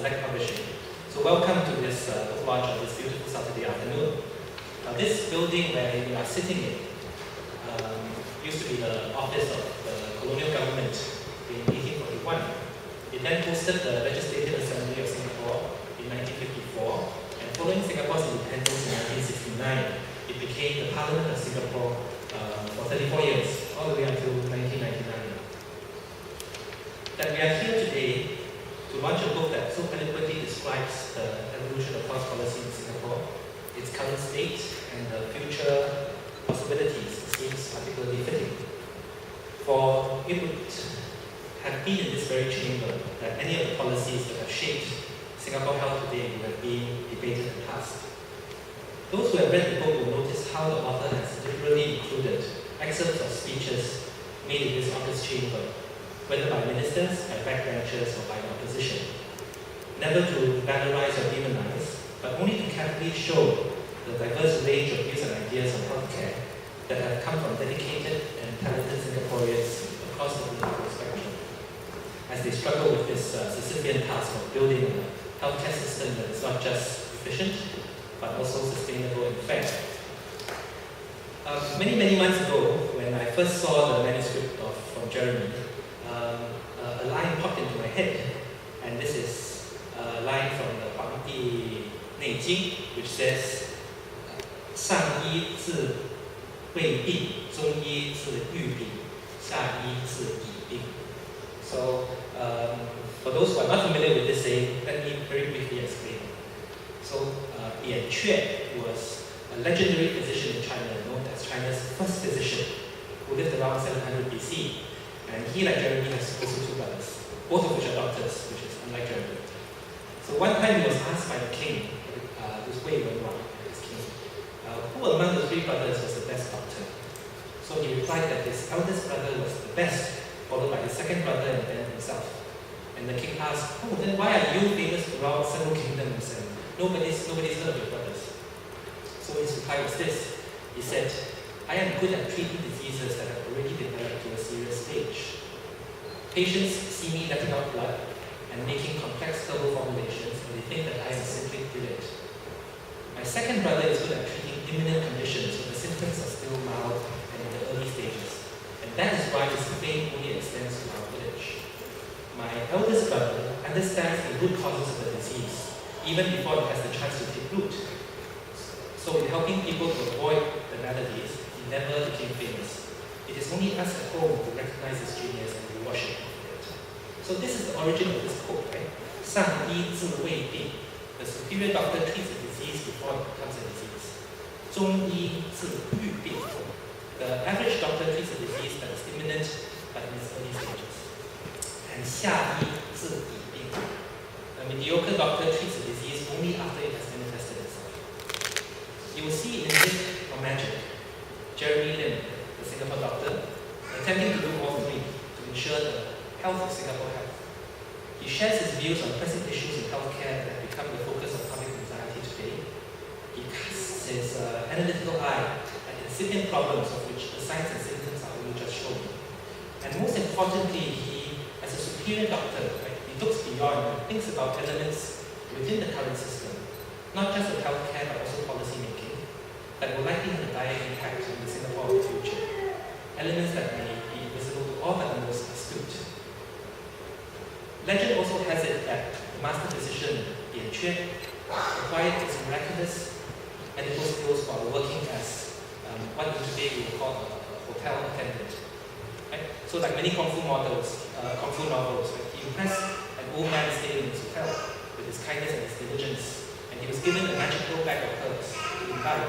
Select Publishing. So welcome to this book launch on this beautiful Saturday afternoon. This building where we are sitting in used to be the office of the colonial government in 1841. It then hosted the Legislative Assembly of Singapore in 1954, and following Singapore's independence in 1969, it became the Parliament of Singapore for 34 years, all the way until 1999. That we are here today to launch a book that so eloquently describes the evolution of health policy in Singapore, its current state, and the future possibilities seems particularly fitting. For it would have been in this very chamber that any of the policies that have shaped Singapore health today would have been debated and passed. Those who have read the book will notice how the author has deliberately included excerpts of speeches made in this august chamber, whether by ministers, by backbenchers, or by the opposition. Never to valorize or demonize, but only to carefully show the diverse range of views and ideas on healthcare that have come from dedicated and talented Singaporeans across the political spectrum, as they struggle with this Sisyphean task of building a healthcare system that is not just efficient, but also sustainable and fair. Many months ago, when I first saw the manuscript from Jeremy, a line popped into my head, and this is a line from the Huangdi Neijing, which says, 上医治未病, 中医治愈病, 下医治已病. So, for those who are not familiar with this saying, let me very briefly explain. So, Yan Quan was a legendary physician in China, known as China's first physician, who lived around 700 BC. And he, like Jeremy, has also two brothers, both of which are doctors, which is unlike Jeremy. So one time he was asked by the king, whose way went wrong, his king, who among the three brothers was the best doctor? So he replied that his eldest brother was the best, followed by his second brother and then himself. And the king asked, oh, then why are you famous throughout several kingdoms and nobody's heard of your brothers? So his reply was this. He said, I am good at treating diseases that have already developed to a serious stage. Patients see me letting out blood and making complex herbal formulations, and they think that I am simply brilliant. My second brother is good at treating imminent conditions when the symptoms are still mild and in the early stages, and that is why his fame only extends to our village. My eldest brother understands the root causes of the disease, even before it has the chance to take root. So in helping people to avoid the maladies, he never became famous. It is only us at home who recognize his genius and we worship him for it. So this is the origin of this quote, right? 上医治未病. The superior doctor treats a disease before it becomes a disease. 中医治愈病. The average doctor treats a disease that is imminent but in its early stages. And 下医治已病. A mediocre doctor treats a disease only after it has manifested itself. You will see in Myth or Magic, Jeremy Lim, the Singapore doctor, attempting to do all three to ensure the health of Singapore health. He shares his views on pressing issues in healthcare that have become the focus of public anxiety today. He casts his analytical eye at incipient problems of which the signs and symptoms are only just shown. And most importantly, he, as a superior doctor, he looks beyond and thinks about elements within the current system, not just of healthcare but also policy making, that will likely have a dire impact on the Singapore of the future. Elements that may be visible to all but the most astute. Legend also has it that the master physician, Yan Quan, acquired his miraculous medical skills while working as what today we would call a hotel attendant. Right? So like many Kung Fu novels, right? He impressed an old man staying in his hotel with his kindness and his diligence, and he was given a magical bag of herbs to imbibe.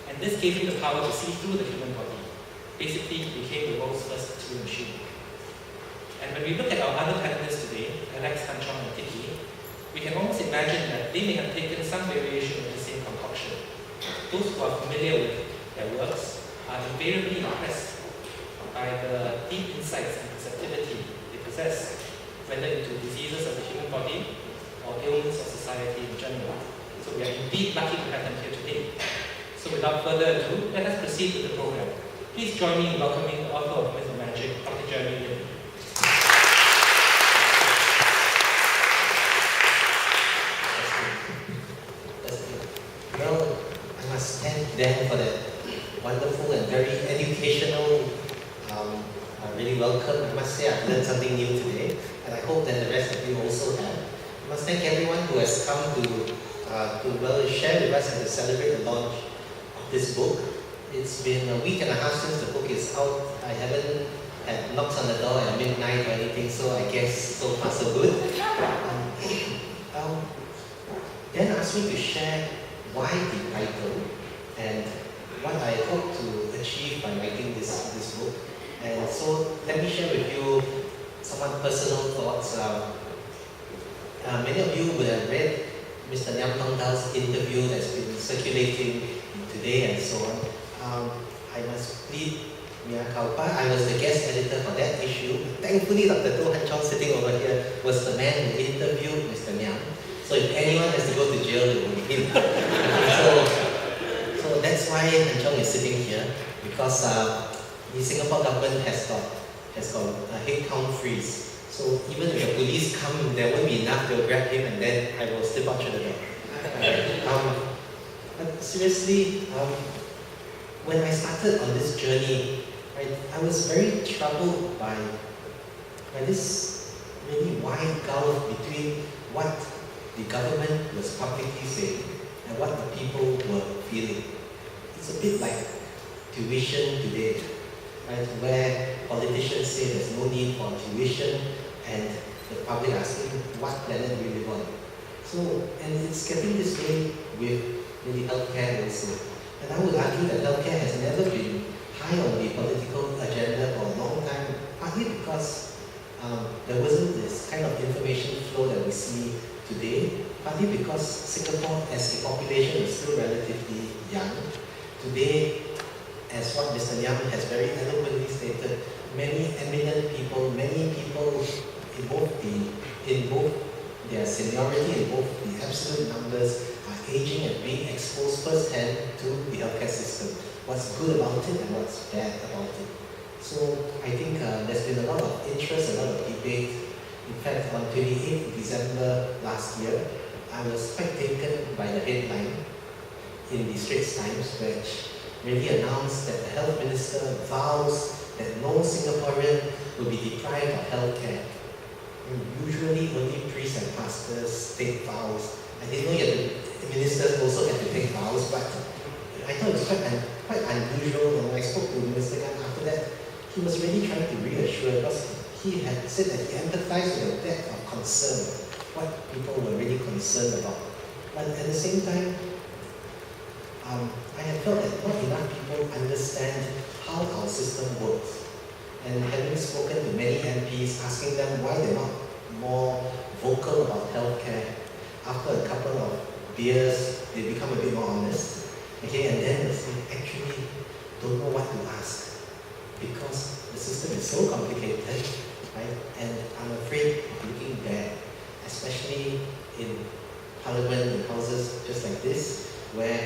And this gave him the power to see through the human body. Basically, he became the world's first X-ray machine. And when we look at our other panelists today, Alex, Han Chong, and Tiki, we can almost imagine that they may have taken some variation of the same concoction. Those who are familiar with their works are invariably impressed by the deep insights and perceptivity they possess, whether into diseases of the human body or ailments of society in general. So we are indeed lucky to have them here today. So without further ado, let us proceed with the program. Please join me in welcoming the author of Myth or Magic, Dr. Jeremy Lim. must thank Dan for that wonderful and very educational, really welcome. I must say I've learned something new today, and I hope that the rest of you also have. I must thank everyone who has come to share with us and to celebrate the launch of this book. It's been a week and a half since the book is out. I haven't had knocks on the door at midnight or anything, so I guess so far so good. Dan asked me to share why the title and what I hope to achieve by writing this book. And so let me share with you somewhat personal thoughts. Many of you would have read Mr. Ngiam Tong Dao's interview that's been circulating today and so on. I must plead mea culpa. I was the guest editor for that issue. Thankfully, Dr. Toh Han Chong sitting over here was the man who interviewed Mr. Ngiam. So if anyone has to go to jail, it will be him. so that's why Han Chong is sitting here, because the Singapore government has got a headcount freeze. So even if the police come, there won't be enough, they'll grab him and then I will slip out through the door. But seriously, when I started on this journey, right, I was very troubled by this really wide gulf between what the government was publicly saying and what the people were feeling. It's a bit like tuition today, right, where politicians say there's no need for tuition and the public asking what planet we live on. So, and it's getting this way with really healthcare also. And I would argue that healthcare has never been high on the political agenda for a long time, partly because there wasn't this kind of information flow that we see today, partly because Singapore as a population is still relatively young. Today, as what Mr. Ngiam has very eloquently stated, many eminent people, many people in both their seniority and both the absolute numbers are aging and being exposed firsthand to the healthcare system. What's good about it and what's bad about it. So I think there's been a lot of interest, a lot of debate. In fact, on 28th December last year, I was quite taken by the headline in the Straits Times, which really announced that the health minister vows that no Singaporean will be deprived of healthcare. Usually only priests and pastors take vows. I didn't know yet the ministers also had to take vows, but I thought it was quite unusual. And when I spoke to Minister Gan after that, he was really trying to reassure, because he had said that he empathized with the depth of concern, what people were really concerned about. But at the same time, I have felt that not enough people understand how our system works. And having spoken to many MPs, asking them why they're not more vocal about healthcare, after a couple of beers, they become a bit more honest. Okay, and then they say, actually, don't know what to ask, because the system is so complicated, right? And I'm afraid of looking bad, especially in parliament, in houses just like this, where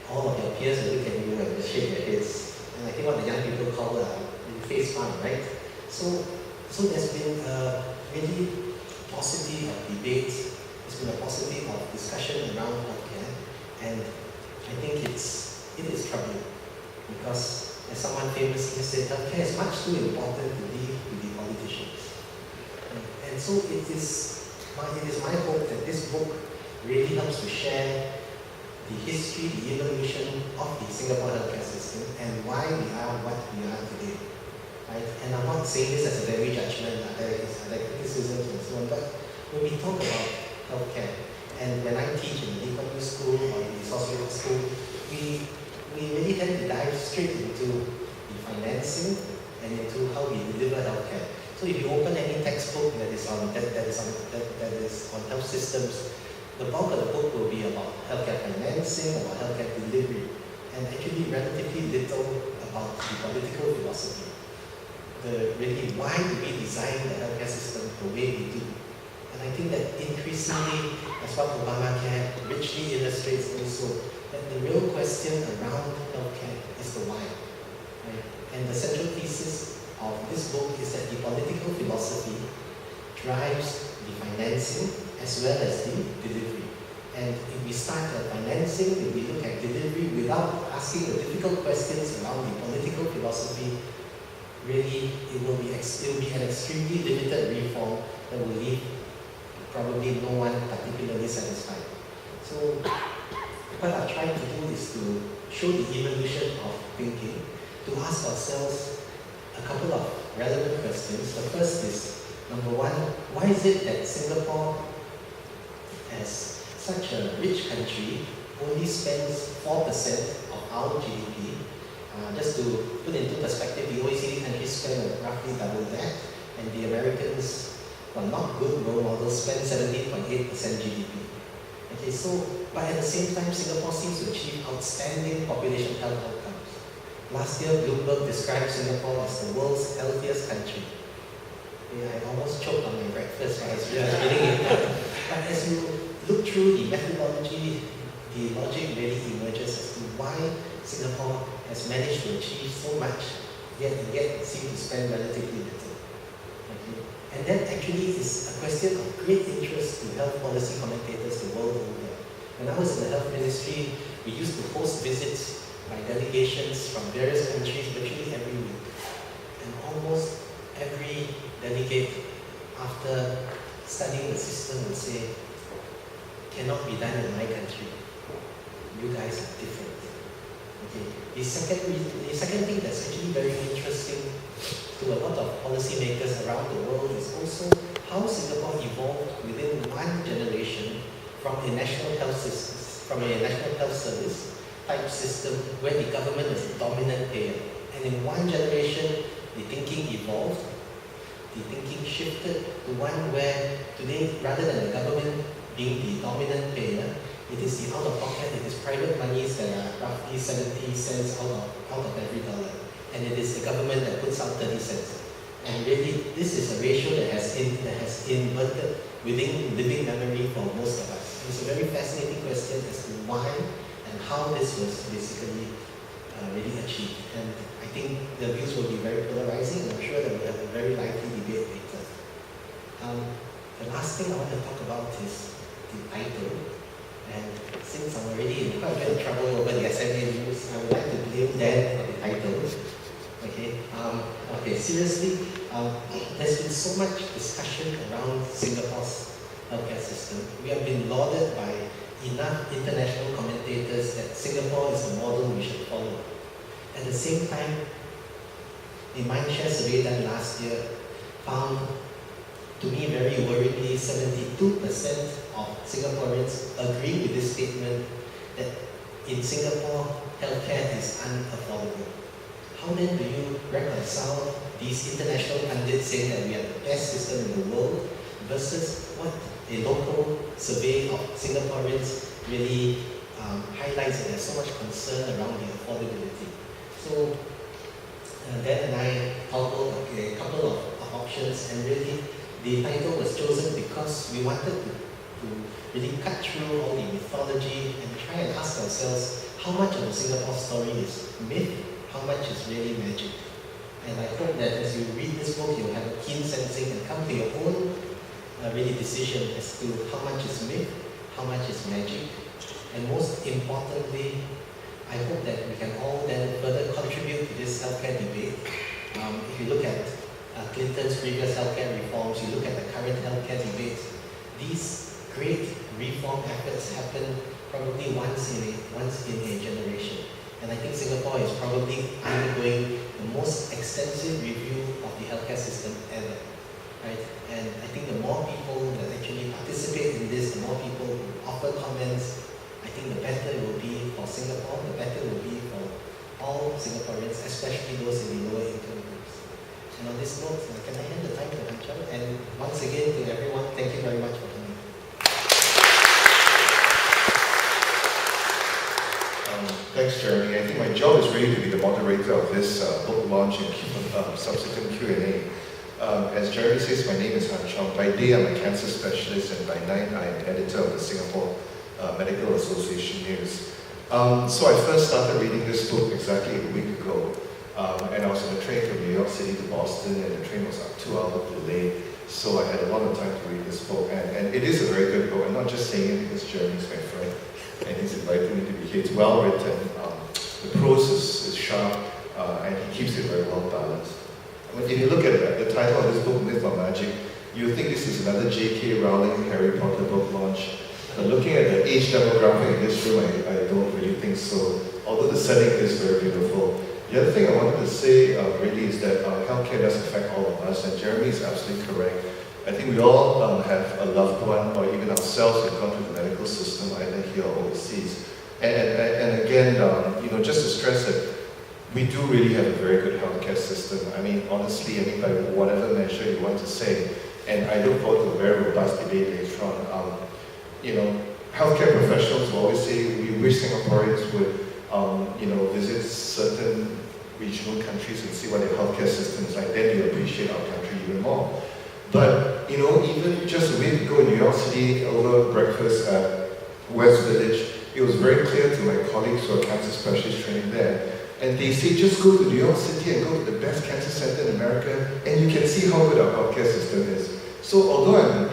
all of your peers will look at you and shake their heads. And I think what the young people call face palm, right? So there's been a really paucity of debate, there's been a paucity of discussion around healthcare, and I think it is troubling, because as someone famously said, healthcare is much too important to leave to the politicians. And so it is my hope that this book really helps to share the history, the evolution of the Singapore healthcare system and why we are what we are today. Right? And I'm not saying this as a very judgment, there are criticisms and so on, but when we talk about healthcare, and when I teach in the Lee Kuan Yew School or in the Social School, we really tend to dive straight into the financing and into how we deliver healthcare. So if you open any textbook that is on health systems, the bulk of the book will be about healthcare financing, about healthcare delivery, and actually relatively little about the political philosophy. Really, why do we design the healthcare system the way we do? And I think that increasingly, as what Obamacare richly illustrates also, that the real question around healthcare is the why. Right? And the central thesis of this book is that the political philosophy drives the financing as well as the delivery. And if we start at financing, if we look at delivery without asking the difficult questions around the political philosophy, really it will be an extremely limited reform that will leave probably no one particularly satisfied. So what I've tried to do is to show the evolution of thinking, to ask ourselves a couple of relevant questions. The first is, number one, why is it that Singapore, as such a rich country, only spends 4% of our GDP? Just to put into perspective, the OECD countries spend roughly double that, and the Americans, well, not good role models, spend 17.8% GDP. Okay, so, but at the same time, Singapore seems to achieve outstanding population health outcomes. Last year, Bloomberg described Singapore as the world's healthiest country. Yeah, I almost choked on my breakfast while I was reading it. But as you look through the methodology, the logic really emerges as to why Singapore has managed to achieve so much, yet seem to spend relatively little. Okay. And that actually is a question of great interest to health policy commentators the world over. When I was in the health ministry, we used to host visits by delegations from various countries virtually every week. And almost every delegate, after studying the system, would say, cannot be done in my country. You guys are different. Okay. The second thing that's actually very interesting to a lot of policymakers around the world is also how Singapore evolved within one generation from a national health service type system where the government is the dominant payer. And in one generation, the thinking evolved, the thinking shifted to one where today, rather than the government being the dominant payer, it is the out-of-pocket, it is private monies that are roughly 70 cents out of every dollar. And it is the government that puts out 30 cents. And really, this is a ratio that has inverted within living memory for most of us. It's a very fascinating question as to why and how this was basically really achieved. And I think the views will be very polarizing, and I'm sure that we'll have a very lively debate later. The last thing I want to talk about is the title. And since I'm already in quite a bit of trouble over the SMA news, I would like to blame Dan for the title. Okay, seriously, there's been so much discussion around Singapore's healthcare system. We have been lauded by enough international commentators that Singapore is the model we should follow. At the same time, the Mindshare survey done last year found, to me very worryingly, 72% of Singaporeans agree with this statement that in Singapore, healthcare is unaffordable. How then do you reconcile these international pundits saying that we have the best system in the world versus what a local survey of Singaporeans really highlights that there's so much concern around the affordability? So Dan and I toggled a couple of options, and really the title was chosen because we wanted to really cut through all the mythology and try and ask ourselves how much of the Singapore story is myth, how much is really magic. And I hope that as you read this book, you'll have a keen sensing and come to your own really decision as to how much is myth, how much is magic, and most importantly, I hope that we can all then further contribute to this healthcare debate. If you look at Clinton's previous healthcare reforms, you look at the current healthcare debates, these great reform efforts happen probably once in a generation. And I think Singapore is probably undergoing the most extensive review of the healthcare system ever. Right? And I think the more people that actually participate in this, the more people who offer comments, I think the better it will be for Singapore, the better it will be for all Singaporeans, especially those in the lower income groups. And on this note, can I hand the time to Hanchal? And once again, to everyone, thank you very much for coming. Thanks, Jeremy. I think my job is really to be the moderator of this book launch and subsequent Q&A. As Jeremy says, my name is Han Chong. By day, I'm a cancer specialist, and by night, I'm editor of the Singapore Medical Association News. So I first started reading this book exactly a week ago, and I was on a train from New York City to Boston, and the train was 2 hours delayed. So I had a lot of time to read this book, and it is a very good book. I'm not just saying it because Jeremy's my friend, and he's invited me to be here. It's well written, the prose is sharp, and he keeps it very well balanced. If you look at the title of this book, Myth or Magic, you think this is another J.K. Rowling Harry Potter book launch. But looking at the age demographic in this room, I don't really think so, although the setting is very beautiful. The other thing I wanted to say really is that healthcare does affect all of us, and Jeremy is absolutely correct. I think we all have a loved one, or even ourselves have gone through the medical system, either here or overseas. And again, just to stress that we do really have a very good healthcare system. I mean, honestly, by whatever measure you want to say, and I look forward to a very robust debate later on. Healthcare professionals will always say we wish Singaporeans would, visit certain regional countries and see what their healthcare system is like. Then you appreciate our country even more. But even just a week ago in New York City, over breakfast at West Village, it was very clear to my colleagues who are cancer specialists training there. And they say, just go to New York City and go to the best cancer center in America, and you can see how good our healthcare system is. So although I'm,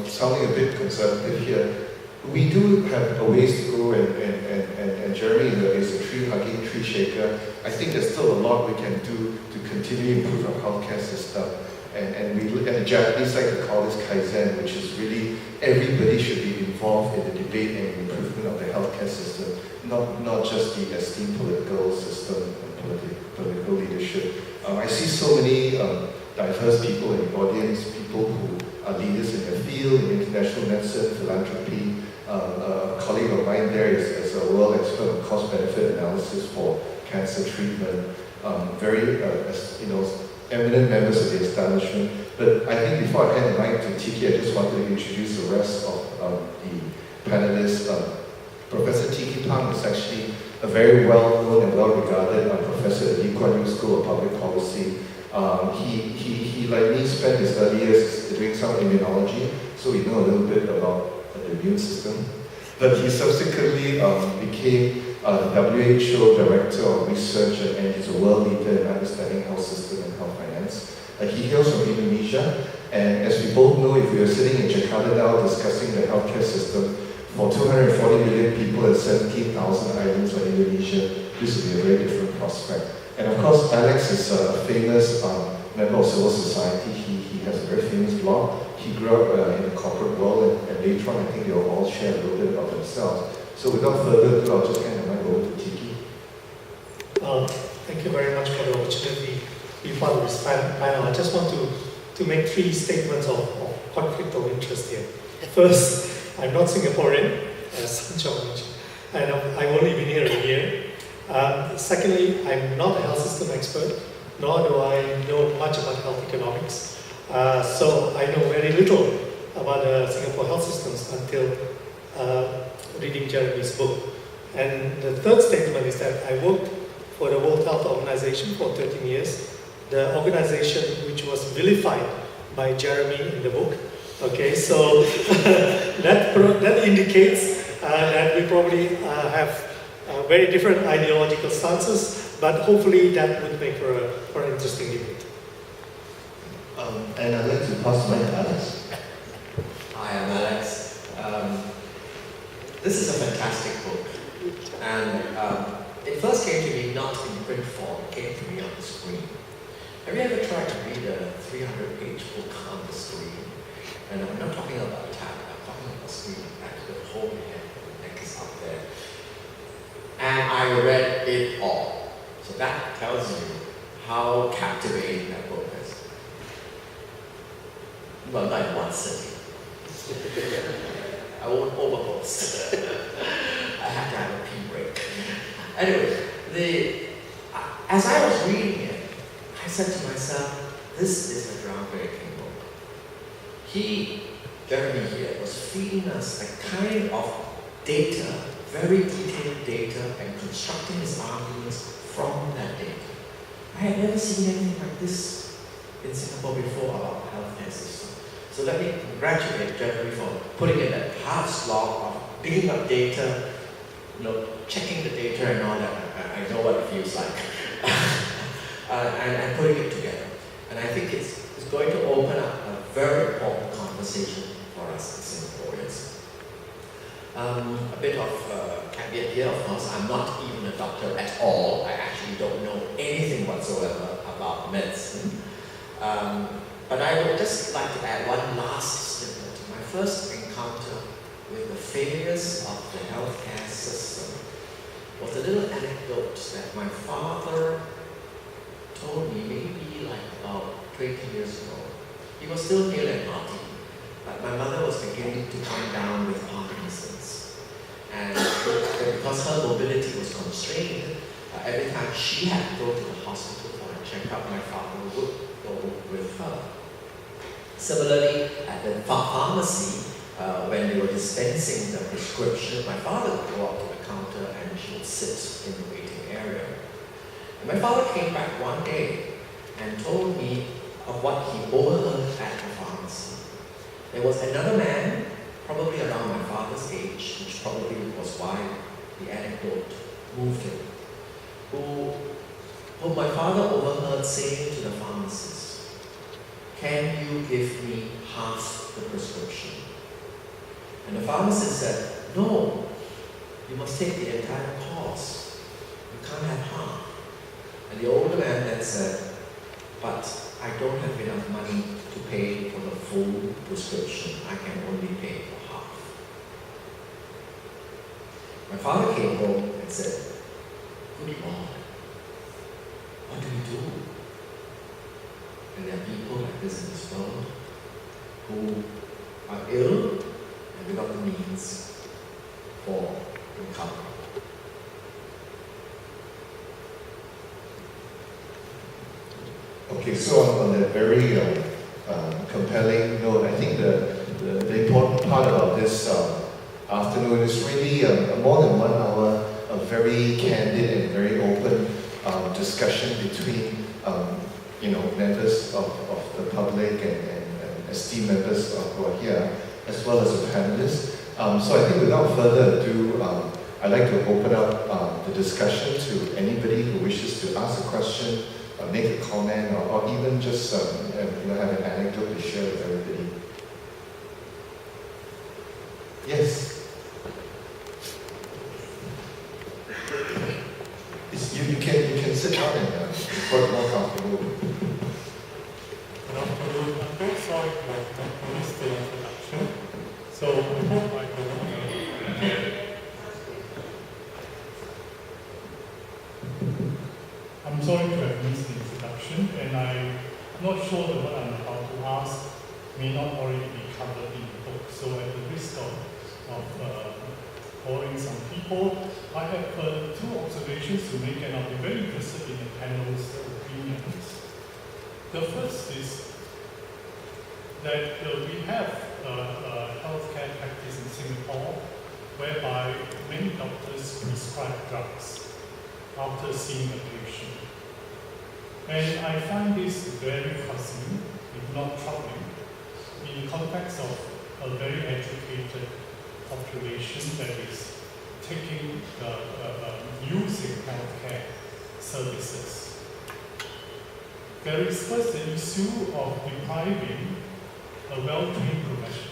sounding a bit conservative here, we do have a ways to go, and Jeremy is a tree-hugging, tree-shaker. I think there's still a lot we can do to continue to improve our healthcare system. And the Japanese like to call this Kaizen, which is really everybody should be involved in the debate and improvement of the healthcare system, not just the esteemed political system and political leadership. I see so many diverse people in the audience, people who are leaders in their field, in international medicine, philanthropy. A colleague of mine there is a world expert on cost-benefit analysis for cancer treatment. Very, eminent members of the establishment. But I think before I hand the mic to Tiki, I just wanted to introduce the rest of the panelists. Professor Tiki Pang is actually a very well-known and well-regarded professor at the Lee Kuan Yew School of Public Policy. He, like me, spent his early years doing some immunology, so we know a little bit about the immune system. But he subsequently became WHO Director of Research, and he's a world leader in understanding health system and health finance. He hails from Indonesia, and as we both know, if we are sitting in Jakarta now discussing the healthcare system for 240 million people and 17,000 islands of Indonesia, this would be a very different prospect. And of course, Alex is a famous member of civil society. He has a very famous blog. He grew up in the corporate world, and later on, I think they'll all share a little bit about themselves. So without further ado, I'll just hand the mic over to Tiki. Thank you very much for the opportunity to be part of this panel. I just want to make 3 statements of conflict of interest here. First, I'm not Singaporean, as Sanchong mentioned, and I've only been here a year. Secondly, I'm not a health system expert, nor do I know much about health economics. So I know very little about the Singapore health systems until reading Jeremy's book. And the third statement is that I worked for the World Health Organization for 13 years, the organization which was vilified by Jeremy in the book. Okay, so that indicates that we probably have very different ideological stances, but hopefully that would make for an interesting debate. And I'd like to pass the mic to Alex. Hi, I'm Alex. This is a fantastic book, and it first came to me not in print form, it came to me on the screen. Have you ever tried to read a 300-page book on the screen? And I'm not talking about tab, I'm talking about screen, actually the whole head, the neck is up there. And I read it all. So that tells you how captivating that book is. Well, not in one sitting. I won't overboast. I had to have a pee break. Anyway, as I was reading it, I said to myself, this is a groundbreaking book. Jeremy here, was feeding us a kind of data, very detailed data, and constructing his arguments from that data. I had never seen anything like this in Singapore before about the healthcare system. So let me congratulate Jeremy for putting in that hard slog of picking up data, checking the data and all that. I know what it feels like. and putting it together. And I think it's going to open up a very important conversation for us as Singaporeans. A bit of caveat here, of course, I'm not even a doctor at all. I actually don't know anything whatsoever about medicine. But I would just like to add one last snippet. My first encounter with the failures of the healthcare system was a little anecdote that my father told me maybe like about 20 years ago. He was still hale and hearty, but my mother was beginning to come down with Parkinson's. And because her mobility was constrained, every time she had to go to the hospital for a checkup, my father would go with her. Similarly, at the pharmacy, when they were dispensing the prescription, my father would go up to the counter and she would sit in the waiting area. And my father came back one day and told me of what he overheard at the pharmacy. There was another man, probably around my father's age, which probably was why the anecdote moved him, whom my father overheard saying to the pharmacist, "Can you give me half the prescription?" And the pharmacist said, "No, you must take the entire course. You can't have half." And the older man then said, "But I don't have enough money to pay for the full prescription. I can only pay for half." My father came home and said, "Good Lord, what do we do?" And there are people like this in this world who are ill and without the means for recovery. Okay, so on that very compelling note, I think the important part about this afternoon is really more than 1 hour of very candid and very open discussion between members of the public and esteemed members who are here, as well as the panelists. So I think without further ado, I'd like to open up the discussion to anybody who wishes to ask a question, make a comment, or even just have an anecdote to share with everybody. Yes. You can sit down and get more comfortable. Good afternoon. I'm very sorry I missed the introduction. So I hope I I'm sorry to have missed the introduction, and I'm not sure that what I'm about to ask may not already be covered in the book. So at the risk of boring some people, I have 2 observations to make, and I'll be very interested in the panel's opinions. The first is that we have healthcare practice in Singapore whereby many doctors prescribe drugs after seeing a patient. And I find this very puzzling, if not troubling, in the context of a very educated population that is using healthcare services. There is first the issue of depriving a well-trained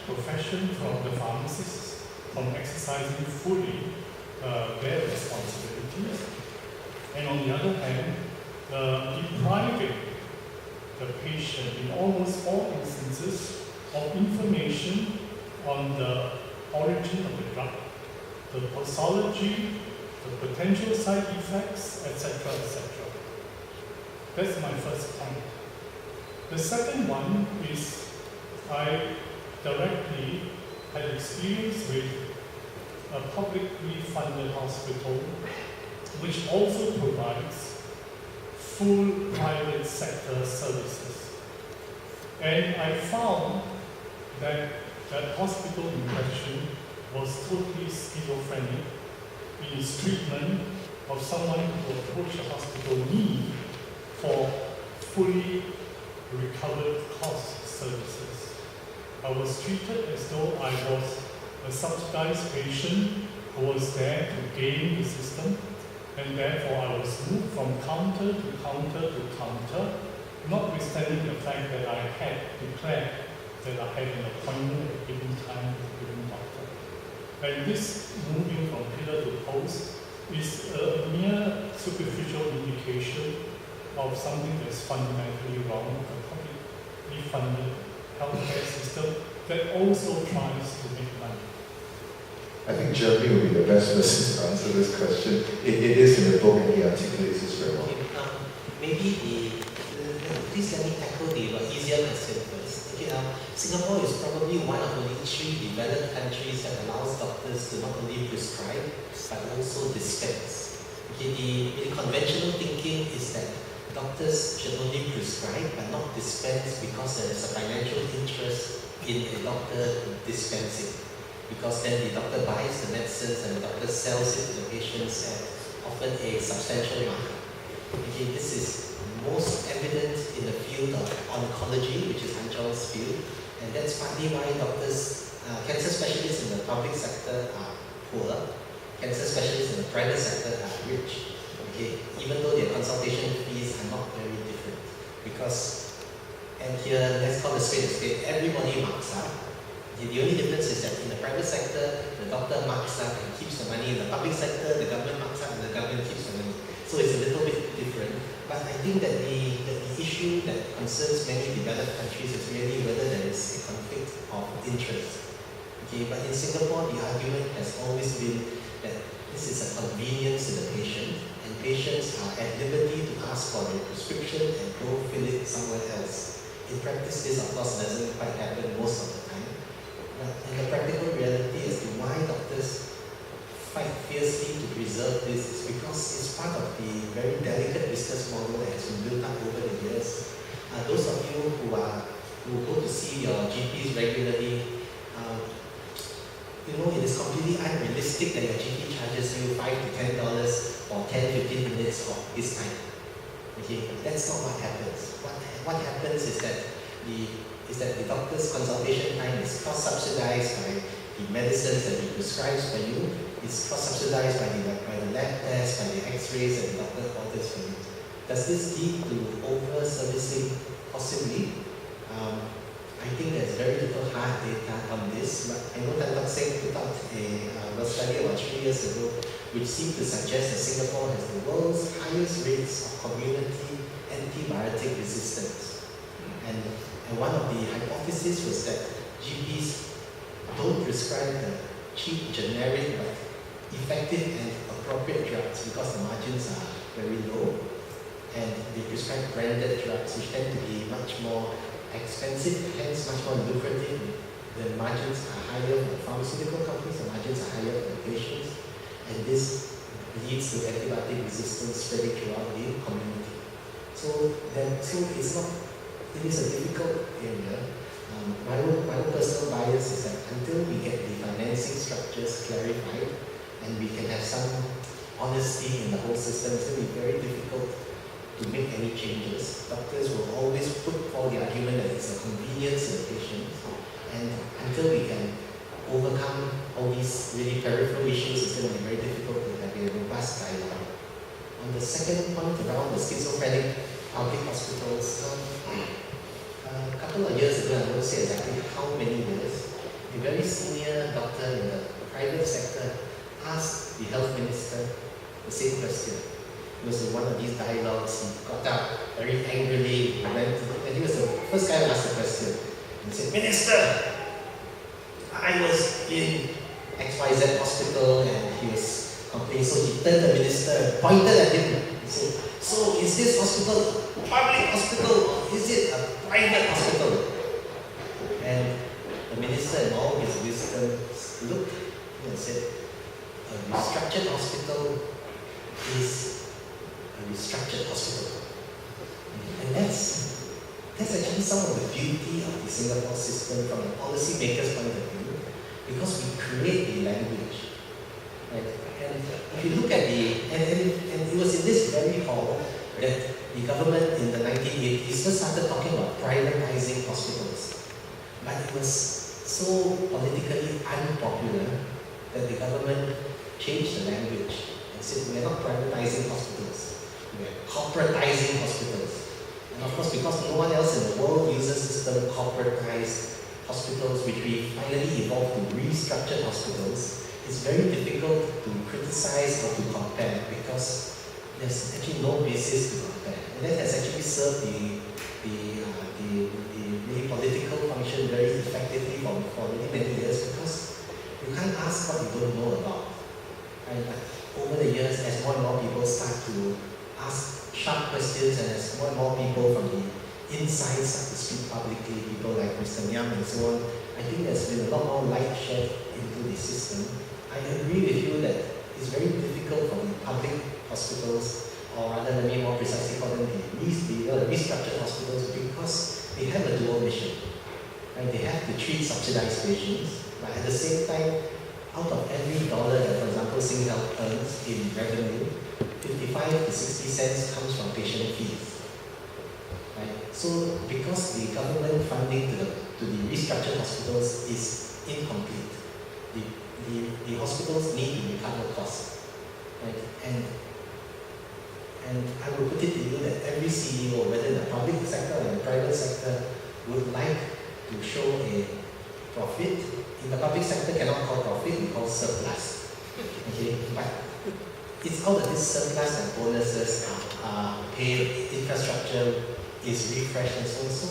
profession from the pharmacists from exercising fully their responsibilities, and on the other hand, depriving the patient in almost all instances of information on the origin of the drug, the posology, the potential side effects, etc., etc. That's my first point. The second one is I directly had experience with a publicly funded hospital which also provides full private sector services. And I found that that hospital in question was totally schizophrenic in its treatment of someone who approached the hospital need for fully recovered cost services. I was treated as though I was a subsidized patient who was there to game the system, and therefore I was moved from counter to counter to counter, notwithstanding the fact that I had declared that I have an appointment at a given time with a given doctor. And this moving from pillar to post is a mere superficial indication of something that's fundamentally wrong with the publicly funded healthcare system that also tries to make money. I think Jeremy will be the best person to answer this question. It is in the book and he articulates this very well. Okay, maybe please let me tackle the easier question first. Okay, Singapore is probably one of only 3 developed countries that allows doctors to not only prescribe but also dispense. Okay, the conventional thinking is that doctors should only prescribe but not dispense because there is a financial interest in a doctor dispensing. Because then the doctor buys the medicines and the doctor sells it to the patients at often a substantial markup. Okay, this is most evident in the field of oncology, which is Han Chong's field, and that's partly why doctors, cancer specialists in the public sector are poor, cancer specialists in the private sector are rich. Okay, even though their consultation fees are not very different, because, and here let's call the spade a spade, everybody marks up. The only difference is that in the private sector, the doctor marks up and keeps the money. In the public sector, the government marks up and the government keeps the money. So it's a little bit different. But I think that the issue that concerns many developed countries is really whether there is a conflict of interest. Okay, but in Singapore, the argument has always been that this is a convenience to the patient, and patients are at liberty to ask for a prescription and go fill it somewhere else. In practice, this of course doesn't quite happen most of the time. And the practical reality as to why doctors fight fiercely to preserve this is because it's part of the very delicate business model that has been built up over the years. Those of you who go to see your GPs regularly, you know it is completely unrealistic that your GP charges you $5 to $10 for 10-15 minutes of his time. Okay, that's not what happens. What happens is that the doctor's consultation time is cross-subsidized by the medicines that he prescribes for you, it's cross-subsidized by the lab tests, by the x-rays that the doctor orders for you. Does this lead to over-servicing? Possibly. I think there's very little hard data on this, but I know that Singh put out a study about 3 years ago which seemed to suggest that Singapore has the world's highest rates of community antibiotic resistance. And one of the hypotheses was that GPs don't prescribe the cheap, generic, but effective and appropriate drugs because the margins are very low. And they prescribe branded drugs, which tend to be much more expensive, hence much more lucrative. The margins are higher for pharmaceutical companies, the margins are higher for patients. And this leads to antibiotic resistance spreading throughout the community. So it's not. It is a difficult area. My own personal bias is that until we get the financing structures clarified and we can have some honesty in the whole system, it's going to be very difficult to make any changes. Doctors will always put forward the argument that it's a convenience to the patient, and until we can overcome all these really peripheral issues, it's going to be very difficult to have a robust dialogue. On the second point around the schizophrenic public hospitals, a couple of years ago, I won't say exactly how many years, a very senior doctor in the private sector asked the health minister the same question. It was in one of these dialogues. He got up very angrily, and he was the first guy who asked the question. And he said, "Minister, I was in XYZ hospital," and he was complaining. So he turned to the minister and pointed at him and said, "So is this hospital a public hospital or is it a private hospital?" And the minister in all his wisdom looked and said, "A restructured hospital is a restructured hospital." And that's actually some of the beauty of the Singapore system from a policymaker's point of view, because we create the language. Right? And if you look at and it was in this very hall that the government in the 1980s first started talking about privatizing hospitals. But it was so politically unpopular that the government changed the language and said, "We're not privatizing hospitals, we're corporatizing hospitals." And of course, because no one else in the world uses this term corporatized hospitals, which we finally evolved to restructured hospitals, it's very difficult to criticize or to compare because there's actually no basis to compare. And that has actually served the really political function very effectively for many years because you can't ask what you don't know about. And over the years, as more and more people start to ask sharp questions and as more and more people from the inside start to speak publicly, people like Mr. Nyam and so on, I think there's been a lot more light shed into the system. I agree with you that it's very difficult for the public hospitals, or rather let me more precisely call them the restructured hospitals, because they have a dual mission. Right? They have to treat subsidized patients, but at the same time, out of every dollar that, for example, SingHealth earns in revenue, 55 to 60 cents comes from patient fees. Right? So, because the government funding to the restructured hospitals is incomplete, the hospitals need to recover costs. Right? And I would put it to you that every CEO, whether in the public sector or in the private sector, would like to show a profit. In the public sector, cannot call profit, we call surplus. Okay, but it's out of this surplus that bonuses are paid, infrastructure is refreshed and so on. So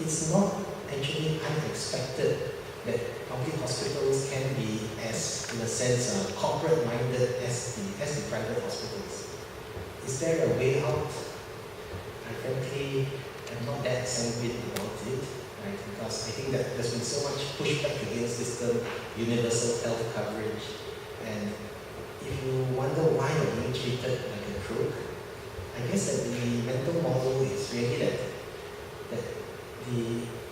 it's not actually unexpected that public hospitals can be as, in a sense, corporate-minded as the private hospitals. Is there a way out? I frankly am not that sanguine about it, right? Because I think that there's been so much pushback against this term, universal health coverage. And if you wonder why you're being treated like a crook, I guess that the mental model is really that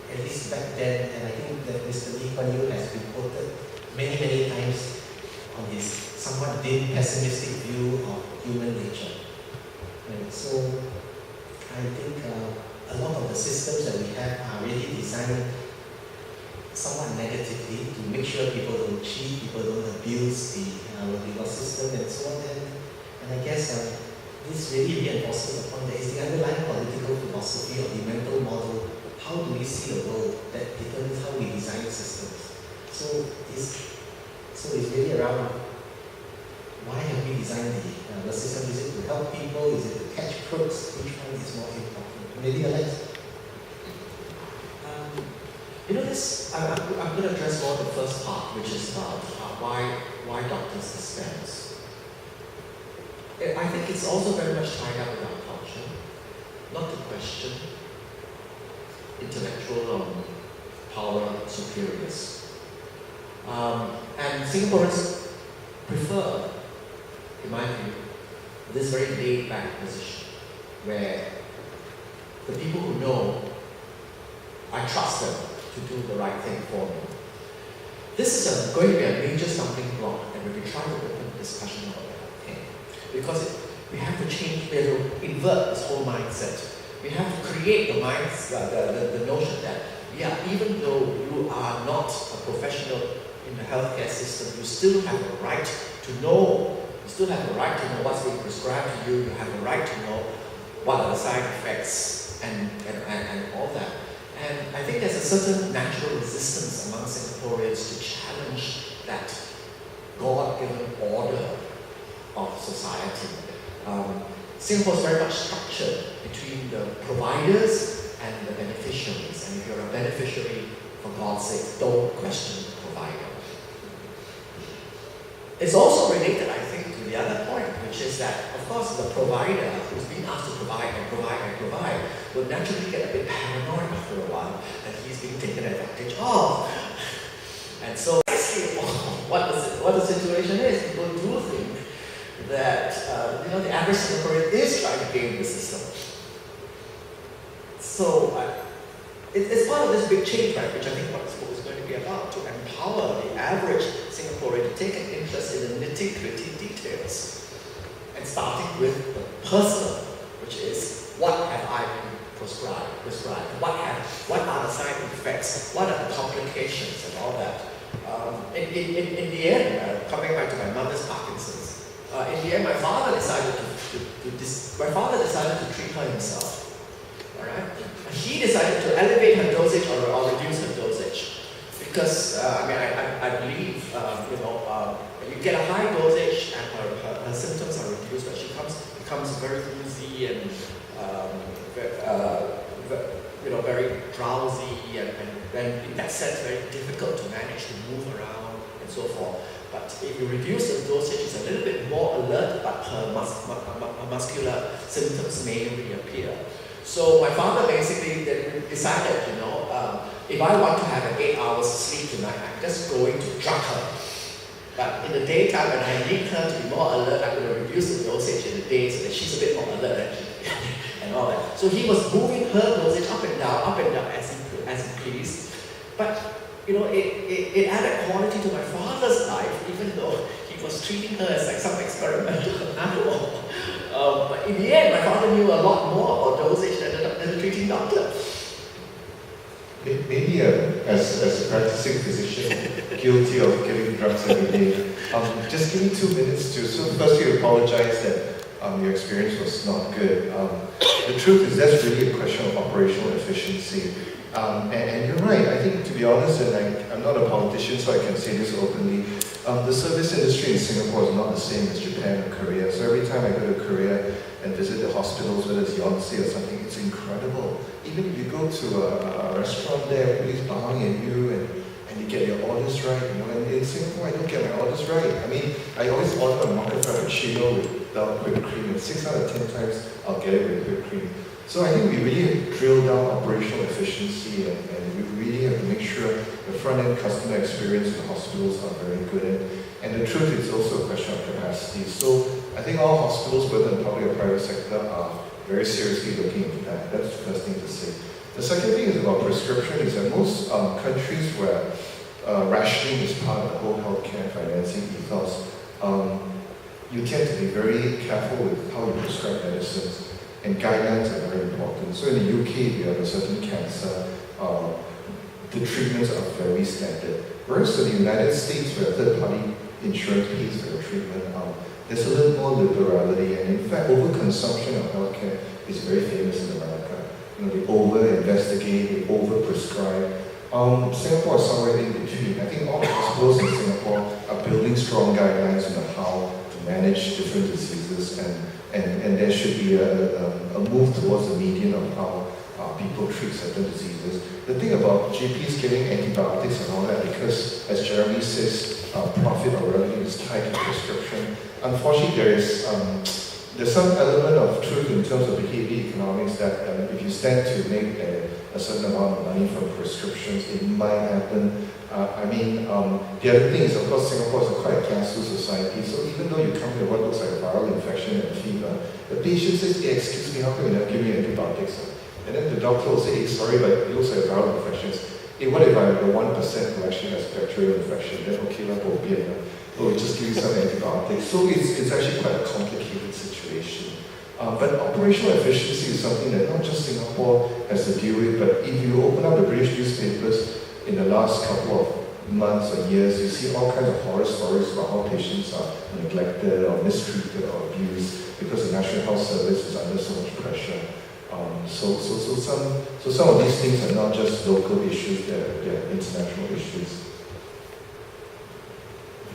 at least back then, and I think that Mr. Lee Kuan Yew has been quoted many, many times on his somewhat dim, pessimistic view of human nature. And so I think a lot of the systems that we have are really designed somewhat negatively to make sure people don't cheat, people don't abuse the legal system and so on. And I guess this really reinforces the point that it's the underlying political philosophy of the mental model. How do we see the world that determines how we design systems? So it's really around why have we designed the system? Is it to help people? Is it to catch crooks? Which one is more important? Maybe Alex? I'm going to address more the first part, which is about why doctors dispense. I think it's also very much tied up with our culture, not to question intellectual power superiors. And Singaporeans prefer, in my view, this very laid-back position where the people who know, I trust them to do the right thing for me. This is going to be a major stumbling block, and we'll be trying to open discussion about that. Okay? Because we have to change, we have to invert this whole mindset. We have to create the the notion that, yeah, even though you are not a professional in the healthcare system, you still have the right to know. You still have the right to know what's being prescribed to you. You have the right to know what are the side effects and all that. And I think there's a certain natural resistance among Singaporeans to challenge that God-given order of society. Singapore is very much structured between the providers and the beneficiaries. And if you're a beneficiary, for God's sake, don't question the provider. It's also related, I think, to the other point, which is that, of course, the provider who's being asked to provide will naturally get a bit paranoid after a while that he's being taken advantage of. And so, what the situation is, people do think that the average Singaporean is trying to game the system. So it's part of this big change, right, which I think what this book is going to be about, to empower the average Singaporean to take an interest in the nitty-gritty details, and starting with the personal, which is what have I been prescribed? What are the side effects? What are the complications and all that? In the end, coming back to my mother's Parkinson's. In the end, my father decided to treat her himself. All right, he decided to elevate her dosage or reduce her dosage. dosage. Because, I believe, you get a high dosage and her symptoms are reduced, but she becomes very woozy and, very drowsy and in that sense very difficult to manage to move around and so forth. But if you reduce the dosage, it's a little bit more alert, but her muscular symptoms may reappear. So my father basically decided, if I want to have an 8 hours sleep tonight, I'm just going to drug her. But in the daytime, when I need her to be more alert, I'm going to reduce the dosage in the day so that she's a bit more alert and all that. So he was moving her dosage up and down as he pleased. But it added quality to my father's life, even though he was treating her as like some experimental animal. But in the end, my father knew a lot more about dosage than the treating doctor. Maybe as a practicing physician, guilty of giving drugs every day, just give me 2 minutes so firstly apologize that your experience was not good. The truth is that's really a question of operational efficiency. And you're right, I think to be honest, and I'm not a politician so I can say this openly, the service industry in Singapore is not the same as Japan or Korea. So every time I go to Korea and visit the hospitals, whether it's Yonsei or something, it's incredible. Even if you go to a restaurant there, everybody's bowing at you and you get your orders right. And in Singapore, I don't get my orders right. I always order a mocha frappuccino without whipped cream, and 6 out of 10 times I'll get it with whipped cream. So I think we really drill down operational efficiency and we really have to make sure the front-end customer experience in the hospitals are very good. And the truth is also a question of capacity. So I think all hospitals, whether in the public or private sector, are very seriously looking into that. That's the first thing to say. The second thing is about prescription is that most countries where rationing is part of the whole healthcare financing ethos, you tend to be very careful with how you prescribe medicines. And guidelines are very important. So in the UK, if you have a certain cancer, the treatments are very standard. Whereas in the United States, where third-party insurance pays for the treatment, there's a little more liberality. And in fact, overconsumption of healthcare is very famous in America. They over-investigate, they over-prescribe. Singapore is somewhere in between. I think all hospitals in Singapore are building strong guidelines on how to manage different diseases and there should be a move towards the median of how people treat certain diseases. The thing about GPs giving antibiotics and all that, because as Jeremy says, profit or revenue is tied to prescription. Unfortunately, there's some element of truth in terms of behavior economics that if you stand to make a certain amount of money from prescriptions, it might happen. The other thing is, of course, Singapore is quite a class-2 society, so even though you come here what looks like a viral infection and a fever, the patient says, hey, excuse me, how come you never give me antibiotics? And then the doctor will say, hey, sorry, but it looks like a viral infection. Hey, what if I'm the 1% who actually has bacterial infection? Then okay, we'll just give you some antibiotics. So it's actually quite a complicated situation. But operational efficiency is something that not just Singapore has to deal with, but if you open up the British newspapers in the last couple of months or years, you see all kinds of horror stories about how patients are neglected or mistreated or abused because the National Health Service is under so much pressure. So some of these things are not just local issues, they're international issues.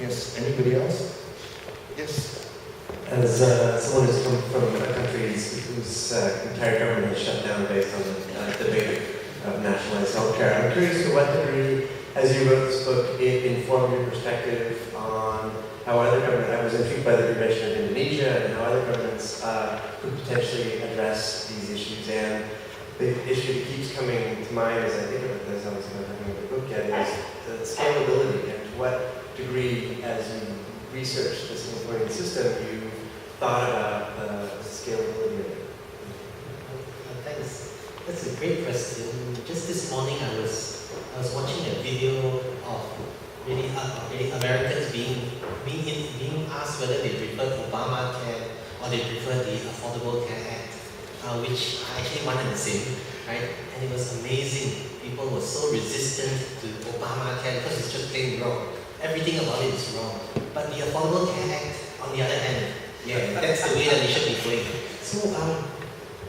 Yes, anybody else? Yes. As someone who's come from a country whose entire government is shut down based on the debate of nationalized healthcare, I'm curious to what degree, as you wrote this book, it informed your perspective on how other governments, I was intrigued by the mention of Indonesia and how other governments could potentially address these issues. And the issue that keeps coming to mind as I think about this, I was not having the book yet, is the scalability and to what degree, as you research the Singaporean system, you thought about the scalability of it? Thanks. That's a great question. Just this morning, I was watching a video of really Americans being asked whether they prefer Obamacare or they prefer the Affordable Care Act, which are actually one and the same, right? And it was amazing. People were so resistant to Obamacare because it's just plain wrong. Everything about it is wrong. But the Affordable Care Act, on the other hand, yeah, that's the way that we should be going. So,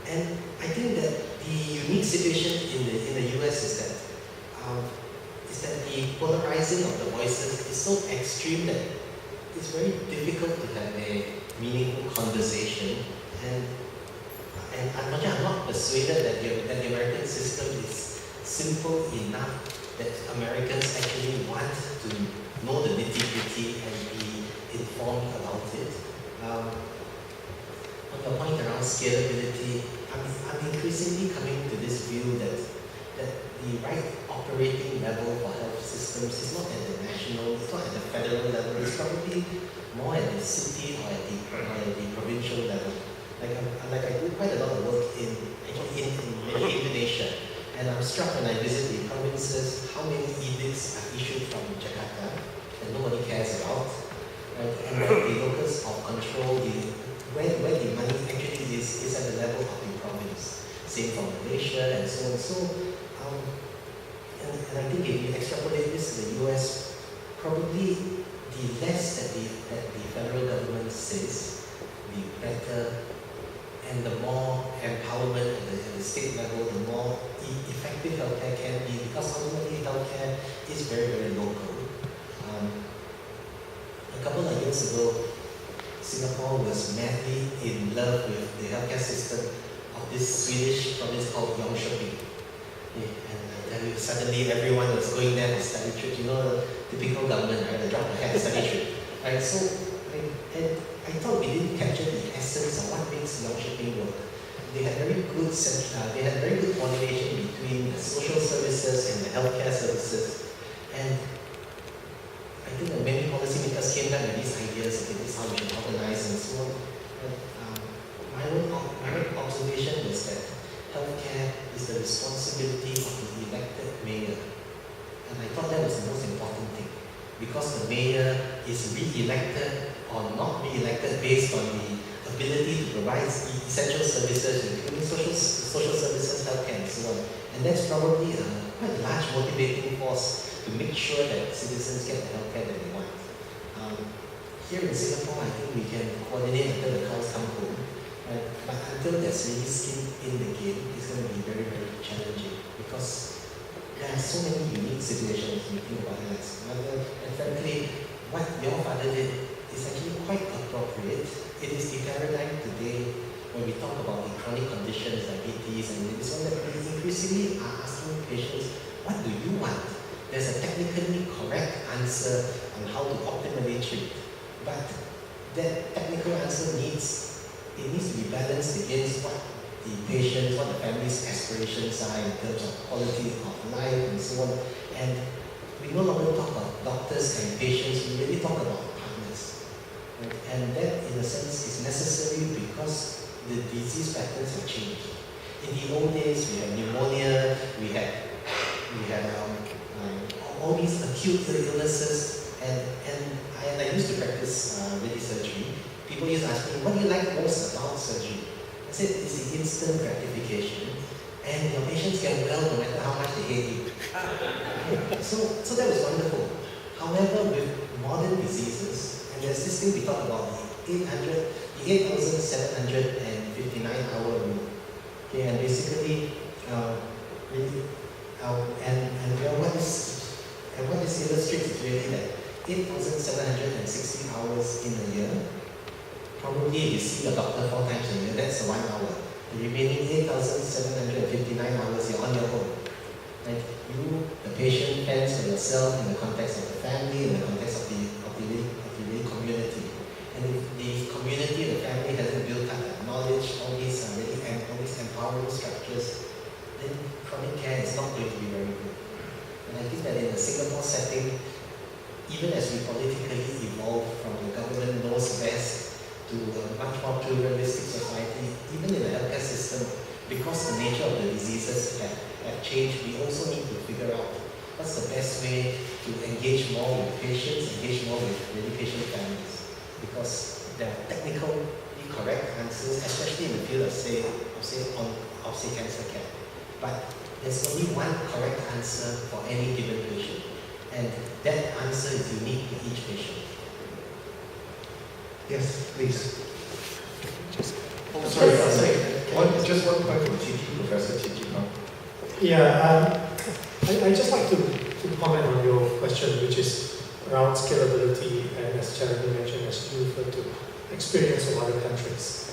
and I think that the unique situation in the US is that is that the polarizing of the voices is so extreme that it's very difficult to have a meaningful conversation. And unfortunately, I'm not persuaded that the American system is simple enough that Americans actually want to know the nitty-gritty and be informed about it. On your point around scalability, I'm increasingly coming to this view that the right operating level for health systems is not at the national, it's not at the federal level, it's probably more at the city or at the provincial level. Like I do quite a lot of work in Indonesia, and I'm struck when I visit the provinces how many edicts are issued from Jakarta that nobody cares about, right? And the locus of control, where the money actually is at the level of the province. Same for Malaysia and so on. So, and I think if you extrapolate this to the US, probably the less that the federal government says, the better, and the more empowerment at the state level, the more effective healthcare can be, because ultimately healthcare is very, very local. A couple of years ago, Singapore was madly in love with the healthcare system of this Swedish province called Jönköping. And I tell you, suddenly everyone was going there for study trip. You know, the typical government, right? The drop the hat study trip. Right? So, I thought we didn't capture the essence of what makes Jönköping work. They had very good coordination between the social services and the healthcare services. And I think that many policymakers came back with these ideas, okay, this is how we should organize and so on. My own observation was that healthcare is the responsibility of the elected mayor. And I thought that was the most important thing, because the mayor is re-elected or not re-elected based on the ability to provide essential services, including social services, healthcare, and so on. And that's probably a quite large motivating force to make sure that citizens get the healthcare that they want. Here in Singapore, I think we can coordinate until the cows come home. Right? But until there's really skin in the game, it's going to be very, very challenging, because there are so many unique situations when you think about it. And frankly, what your father did is actually quite appropriate. It is the paradigm today when we talk about the chronic conditions, diabetes, and this one that we increasingly are asking patients, what do you want? There's a technically correct answer on how to optimally treat, but that technical answer needs to be balanced against what the patients, what the family's aspirations are in terms of quality of life and so on. And we no longer talk about doctors and patients, we really talk about partners. And that, in a sense, is necessary because the disease patterns have changed. In the old days, we had pneumonia, we had all these acute illnesses, and I used to practice radio surgery. People used to ask me, what do you like most about surgery? I said, it's the instant gratification, and your patients get well no matter how much they hate you. So that was wonderful. However, with modern diseases, and there's this thing we talk about, the 8,759 hour rule. Okay, and basically, what this illustrates is really that 8,760 hours in a year, probably if you see a doctor 4 times a year, that's 1 hour. The remaining 8,759 hours, you're on your own. Right? You, the patient, fends for yourself in the context of the family, in the context of the community. And if the community, the family hasn't built up that knowledge, all these empowering structures, then chronic care is not going to be very good. And I think that in the Singapore setting, even as we politically evolve from the government knows best to a much more pluralistic society, even in the healthcare system, because the nature of the diseases have changed, we also need to figure out what's the best way to engage more with patients, engage more with really patient families. Because there are technically correct answers, especially in the field of say cancer care. But there's only one correct answer for any given patient, and that answer is unique to each patient. Yes, please. Sorry. Just one point from TG, Professor TG. Yeah, I just like to comment on your question, which is around scalability, and as Jeremy mentioned, as you referred to, experience of other countries.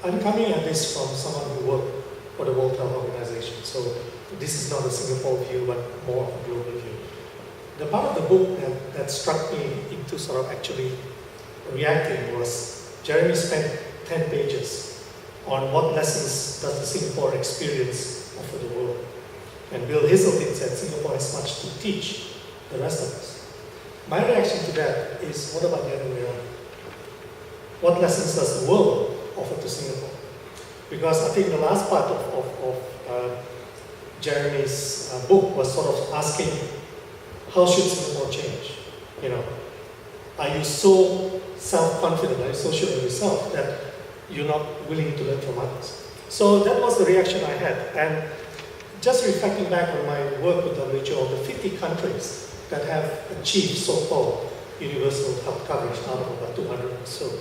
I'm coming at this from someone who worked for the World Health Organization, so this is not a Singapore view, but more of a global view. The part of the book that struck me into sort of actually reacting was Jeremy spent 10 pages on what lessons does the Singapore experience offer the world. And Bill Hazeltine said Singapore has much to teach the rest of us. My reaction to that is, what about the other way around? What lessons does the world offer to Singapore? Because I think the last part of Jeremy's book was sort of asking, how should Singapore change? You know, are you so self-confident, are you so sure of yourself that you're not willing to learn from others? So that was the reaction I had. And just reflecting back on my work with WHO, of the 50 countries that have achieved so-called universal health coverage out of about 200 or so,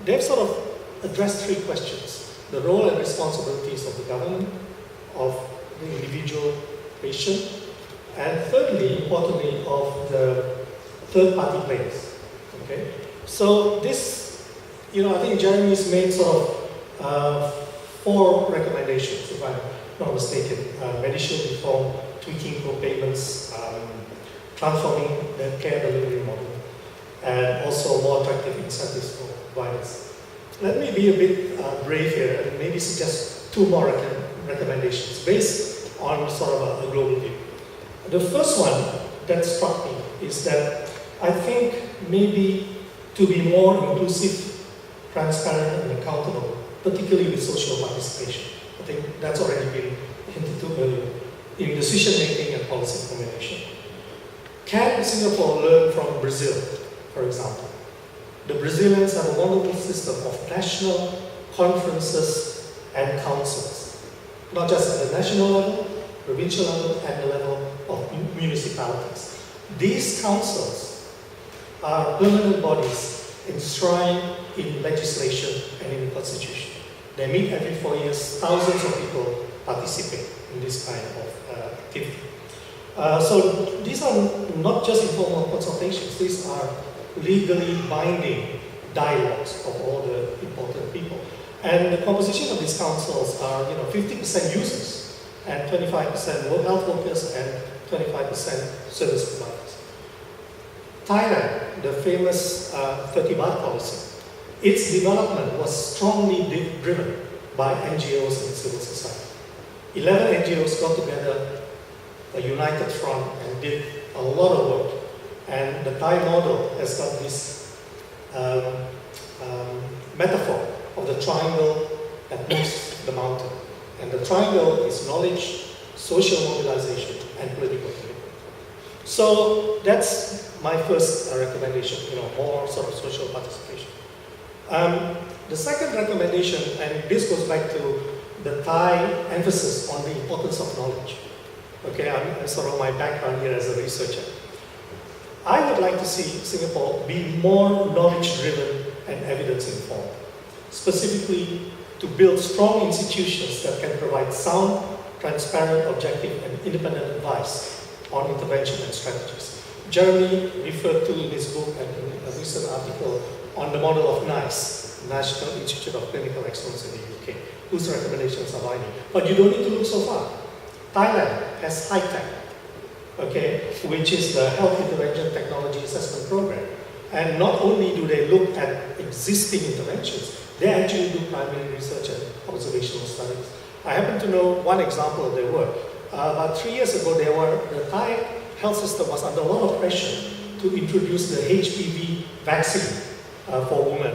they've sort of addressed three questions: the role and responsibilities of the government, of the individual patient, and thirdly, importantly, of the third-party players. Okay, so this, I think Jeremy's made sort of 4 recommendations, if I'm not mistaken: medical reform, tweaking co-payments, transforming the care delivery model, and also more attractive incentives for providers. Let me be a bit brave here and maybe suggest 2 more recommendations based on sort of a global view. The first one that struck me is that I think maybe to be more inclusive, transparent, and accountable, particularly with social participation. I think that's already been hinted to earlier in decision-making and policy formulation. Can Singapore learn from Brazil, for example? The Brazilians have a wonderful system of national conferences and councils, not just at the national level, provincial level, and the level of municipalities. These councils are permanent bodies enshrined in legislation and in the constitution. They meet every 4 years. Thousands of people participate in this kind of activity. So these are not just informal consultations. These are legally binding dialogues of all the important people. And the composition of these councils are, 50% users and 25% health workers and 25% service providers. Thailand, the famous 30 baht policy, its development was strongly driven by NGOs and civil society. 11 NGOs got together, a united front, and did a lot of work. And the Thai model has got this metaphor of the triangle that moves the mountain. And the triangle is knowledge, social mobilization, and political commitment. So that's my first recommendation, more sort of social participation. The second recommendation, and this goes back to the Thai emphasis on the importance of knowledge. Okay, I'm sort of my background here as a researcher. I would like to see Singapore be more knowledge-driven and evidence-informed, specifically to build strong institutions that can provide sound, transparent, objective, and independent advice on intervention and strategies. Jeremy referred to in his book and in a recent article on the model of NICE, National Institute of Clinical Excellence in the UK, whose recommendations are binding. But you don't need to look so far. Thailand has HITEC, okay, which is the Health Intervention Technology Assessment Program. And not only do they look at existing interventions, they actually do primary research and observational studies. I happen to know one example of their work. About 3 years ago, the Thai health system was under a lot of pressure to introduce the HPV vaccine for women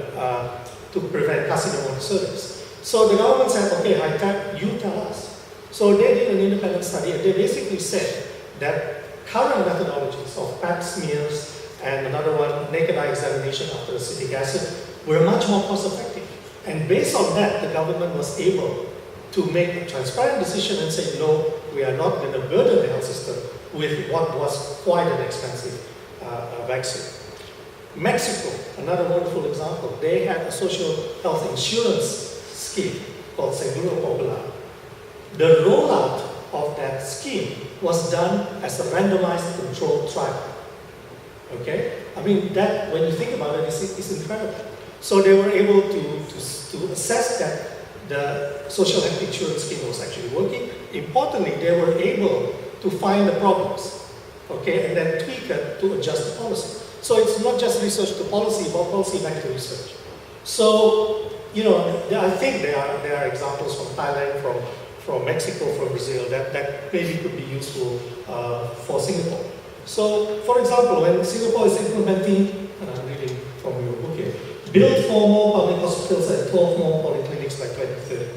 to prevent carcinoma of cervix. So the government said, okay, HITEC, you tell us. So they did an independent study, and they basically said that current methodologies of pap smears and another one, naked eye examination after acetic acid, were much more cost effective. And based on that, the government was able to make a transparent decision and say, no, we are not going to burden the health system with what was quite an expensive vaccine. Mexico, another wonderful example, they had a social health insurance scheme called Seguro Popular. The rollout of that scheme was done as a randomized controlled trial. Okay? I mean, that, when you think about it, it's incredible. So they were able to assess that the social health insurance scheme was actually working. Importantly, they were able to find the problems, okay, and then tweak it to adjust the policy. So it's not just research to policy, but policy back to research. So, you know, I think there are examples from Thailand, from Mexico, from Brazil that maybe could be useful for Singapore. So, for example, when Singapore is implementing, reading from your book here, build 4 more public hospitals and 12 more polyclinics by 2030,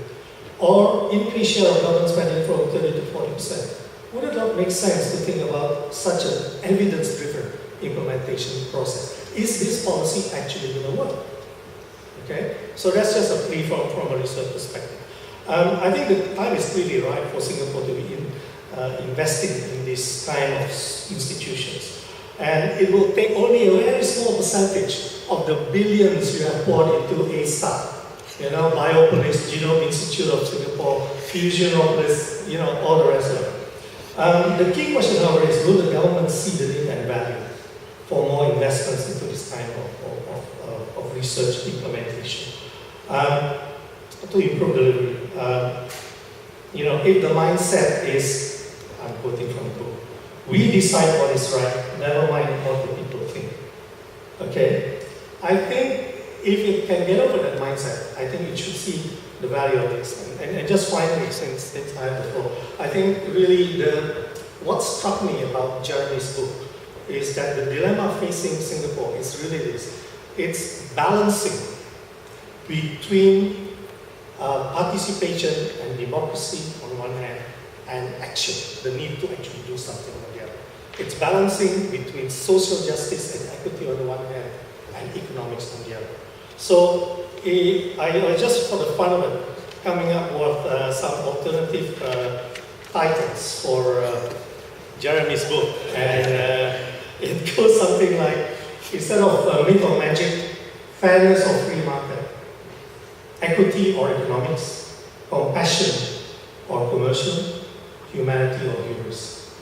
or increase share of government spending from 30 to 40%. Would it not make sense to think about such an evidence-driven implementation process? Is this policy actually going to work? Okay, so that's just a plea from a research perspective. I think the time is clearly right for Singapore to be investing in this kind of institutions. And it will take only a very small percentage of the billions you have poured into A-STAR. You know, Biopolis, Genome Institute of Singapore, Fusionopolis, you know, all the rest of it. The key question, however, is will the government see the need and value for more investments into this kind of research implementation to improve delivery? You know, if the mindset is, I'm quoting from the book, we decide what is right, never mind what the people think. Okay? I think if it can get over that mindset, I think it should see the value of this. And just finally, since I have the floor, I think really what struck me about Jeremy's book is that the dilemma facing Singapore is really this. It's balancing between participation and democracy on one hand, and action, the need to actually do something on the other. It's balancing between social justice and equity on the one hand, and economics on the other. So I just, for the fun of it, coming up with some alternative titles for Jeremy's book, and it goes something like, instead of myth or magic, fairness or free market, equity or economics, compassion or commercial, humanity or hubris.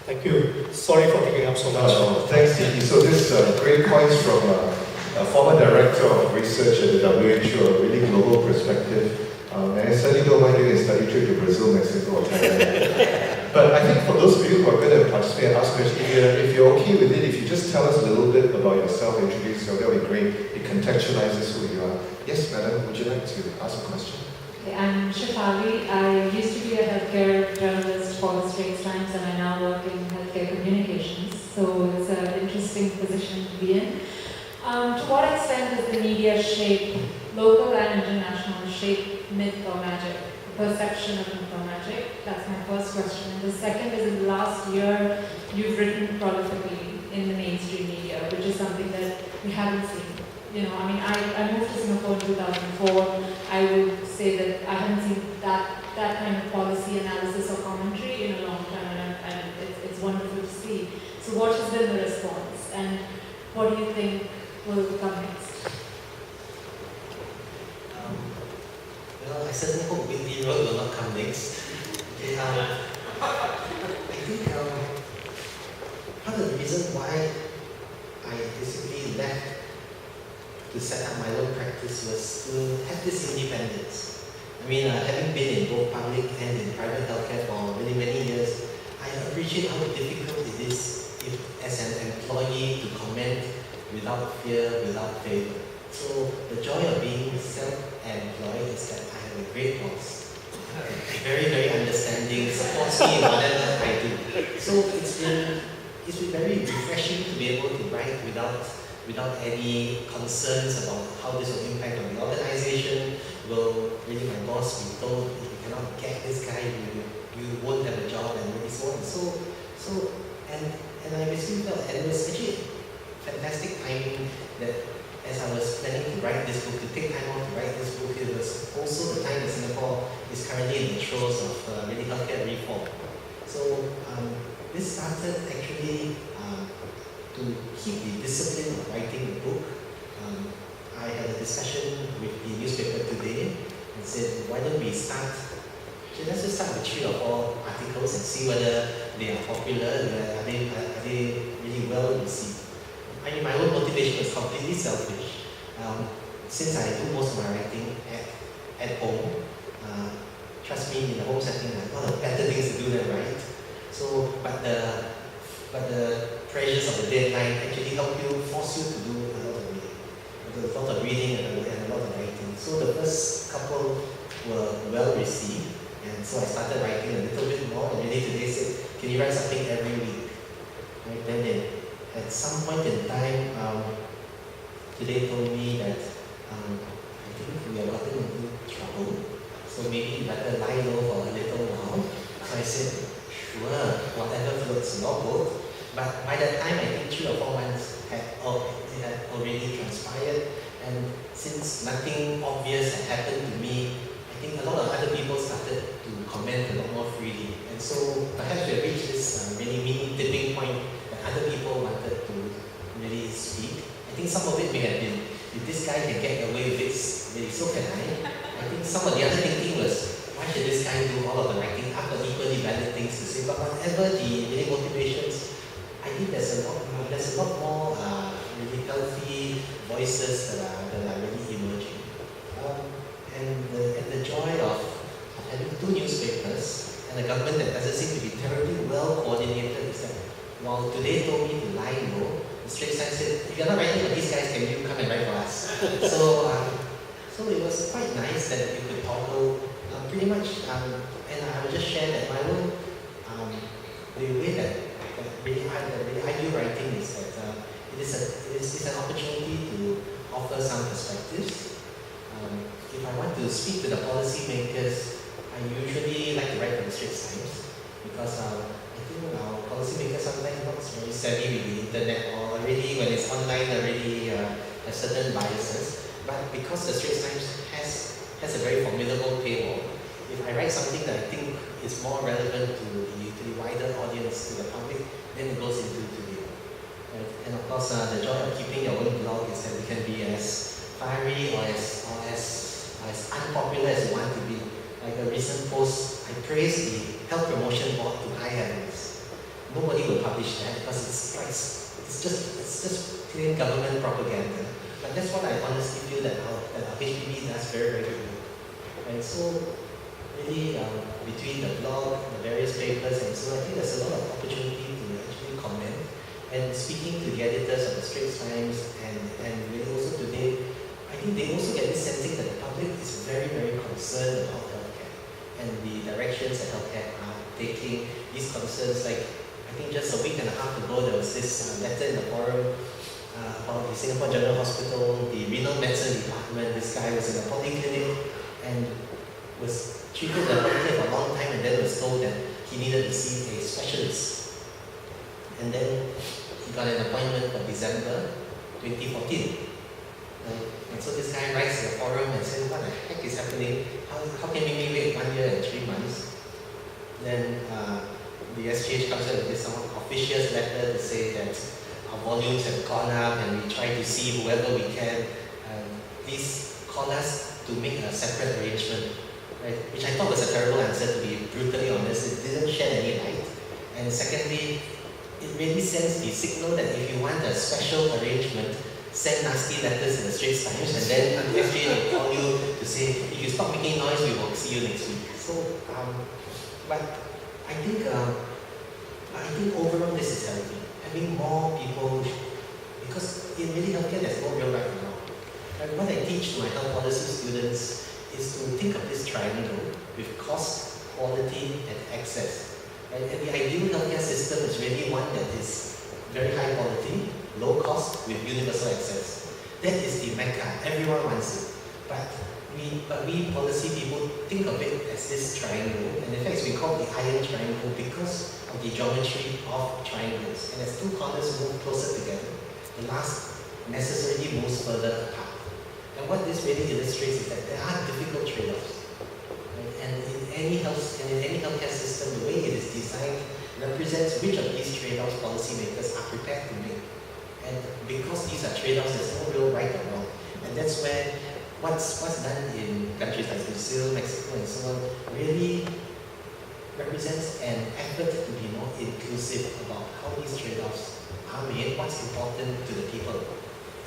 Thank you. Sorry for taking up so much. Thanks, Tiki. So this great points from a former director of research at the WHO, a really global perspective. And I certainly don't mind doing a study trip to Brazil, Mexico, or Thailand. But I think for those of you who are going to participate and ask questions, if you're okay with it, if you just tell us a little bit about yourself, introduce yourself, that would be great. It contextualizes who you are. Yes, madam, would you like to ask a question? Okay, I'm Shafali. I used to be a healthcare journalist for the Straits Times, and I now work in healthcare communications. So it's an interesting position to be in. To what extent does the media shape, local and international, shape myth or magic, perception of myth or magic? That's my first question. And the second is, in the last year, you've written prolifically in the mainstream media, which is something that we haven't seen. You know, I mean, I moved to Singapore in 2004. I would say that I haven't seen that kind of policy analysis or commentary in a long time, and it's wonderful to see. So what has been the response, and what do you think will come next? Well, I certainly hope Windy Road will not come next. I think part of the reason why I basically left to set up my own practice was to have this independence. I mean, having been in both public and in private healthcare for many, many years, I appreciate how difficult it is as an employee to comment without fear, without favor. So the joy of being self-employed is that I have a great boss. Very, very understanding, supports me in whatever I do. So it's been very refreshing to be able to write without any concerns about how this will impact on the organization. Will really my boss be told, if you cannot get this guy, you won't have a job, and so on. So I basically felt, and it was actually fantastic timing that as I was planning to write this book, to take time off to write this book, it was also the time that Singapore is currently in the throes of really healthcare reform. So this started actually to keep the discipline of writing the book. I had a discussion with the newspaper today and said, why don't we start okay, let's just start with 3 or 4 articles and see whether they are popular, are they really well received. I mean, my own motivation was completely selfish. Since I do most of my writing at home, trust me, in the home setting, there are a lot of better things to do than write. So, but the pressures of the deadline actually force you to do a lot of reading and a lot of writing. So the first couple were well received, and so I started writing a little bit more. And really today said, "Can you write something every week?" Right? Then at some point in time, today told me that I think we are gotten into trouble. So maybe you better lie low for a little while. So I said, sure, whatever floats your boat. But by that time, I think 3 or 4 months had already transpired. And since nothing obvious had happened to me, I think a lot of other people started to comment a lot more freely. And so perhaps we have reached this really mini tipping point that other people wanted to really speak. I think some of it may have been, if this guy can get away with it, maybe so can I. I think some of the other thinking was, why should this guy do all of the writing? I've got equally valid things to say. But whatever the really motivations, I think there's a lot more really healthy voices that are really emerging. And the joy of having 2 newspapers and a government that doesn't seem to be terribly well coordinated is that while today told me to lie low, the Straits Times said, if you're not writing for these guys, can you come and write for us? So it was quite nice that we could toggle pretty much, and I will just share that my own, the way that really I do writing is that it is an opportunity to offer some perspectives. If I want to speak to the policymakers, I usually like to write for the Straits Times because I think our policymakers sometimes not very savvy with the internet, or already when it's online already have certain biases. But because the Straits Times has a very formidable paywall, if I write something that I think is more relevant to the wider audience, to the public, then it goes into video. Right? And of course, the joy of keeping your own blog is that it can be as fiery or as unpopular as you want to be. Like a recent post, I praised the health promotion board to high heavens. Nobody will publish that because it's just plain government propaganda. But that's what I honestly feel that our HPB does very, very good. And so really between the blog, the various papers, and so I think there's a lot of opportunity to actually comment. And speaking to the editors of the Straits Times and really also today, I think they also get this sensing that the public is very, very concerned about healthcare and the directions that healthcare are taking. These concerns, like I think just a week and a half ago, there was this letter in the forum about the Singapore General Hospital, the renal medicine department. This guy was in a polyclinic and was treated in a polyclinic for a long time, and then was told that he needed to see a specialist. And then he got an appointment for December 2014. And so this guy writes in the forum and says, what the heck is happening? How can we wait 1 year and 3 months? Then the SGH comes out with this officious letter to say that our volumes have gone up and we try to see whoever we can. Please call us to make a separate arrangement, right? Which I thought was a terrible answer, to be brutally honest. It didn't shed any light. And secondly, it really sends the signal that if you want a special arrangement, send nasty letters in the Straits Times, and then FJ will call you to say, if you stop making noise, we will see you next week. So, but I think overall this is healthy. Having more people, because in really healthcare there's no real right and wrong. And what I teach to my health policy students is to think of this triangle with cost, quality, and access. And the ideal healthcare system is really one that is very high quality, low cost, with universal access. That is the mecca. Everyone wants it. But we policy people think of it as this triangle, and in fact we call it the iron triangle because of the geometry of triangles. And as 2 corners move closer together, the last necessarily moves further apart. And what this really illustrates is that there are difficult trade-offs. And in any healthcare system, the way it is designed represents which of these trade-offs policymakers are prepared to make. And because these are trade-offs, there's no real right or wrong. And that's where what's done in countries like Brazil, Mexico, and so on really represents an effort to be more inclusive about how these trade-offs are made, what's important to the people.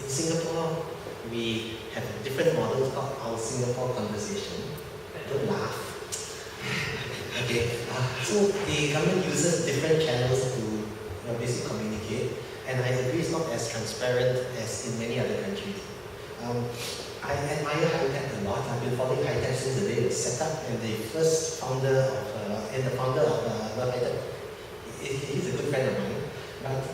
In Singapore, we have a different model called our Singapore conversation. Don't laugh. Okay, so the government uses different channels to basically communicate, and I agree it's not as transparent as in many other countries. I admire high-tech a lot. I've been following high-tech since the day it was set up, and the founder of high-tech, he's a good friend of mine. But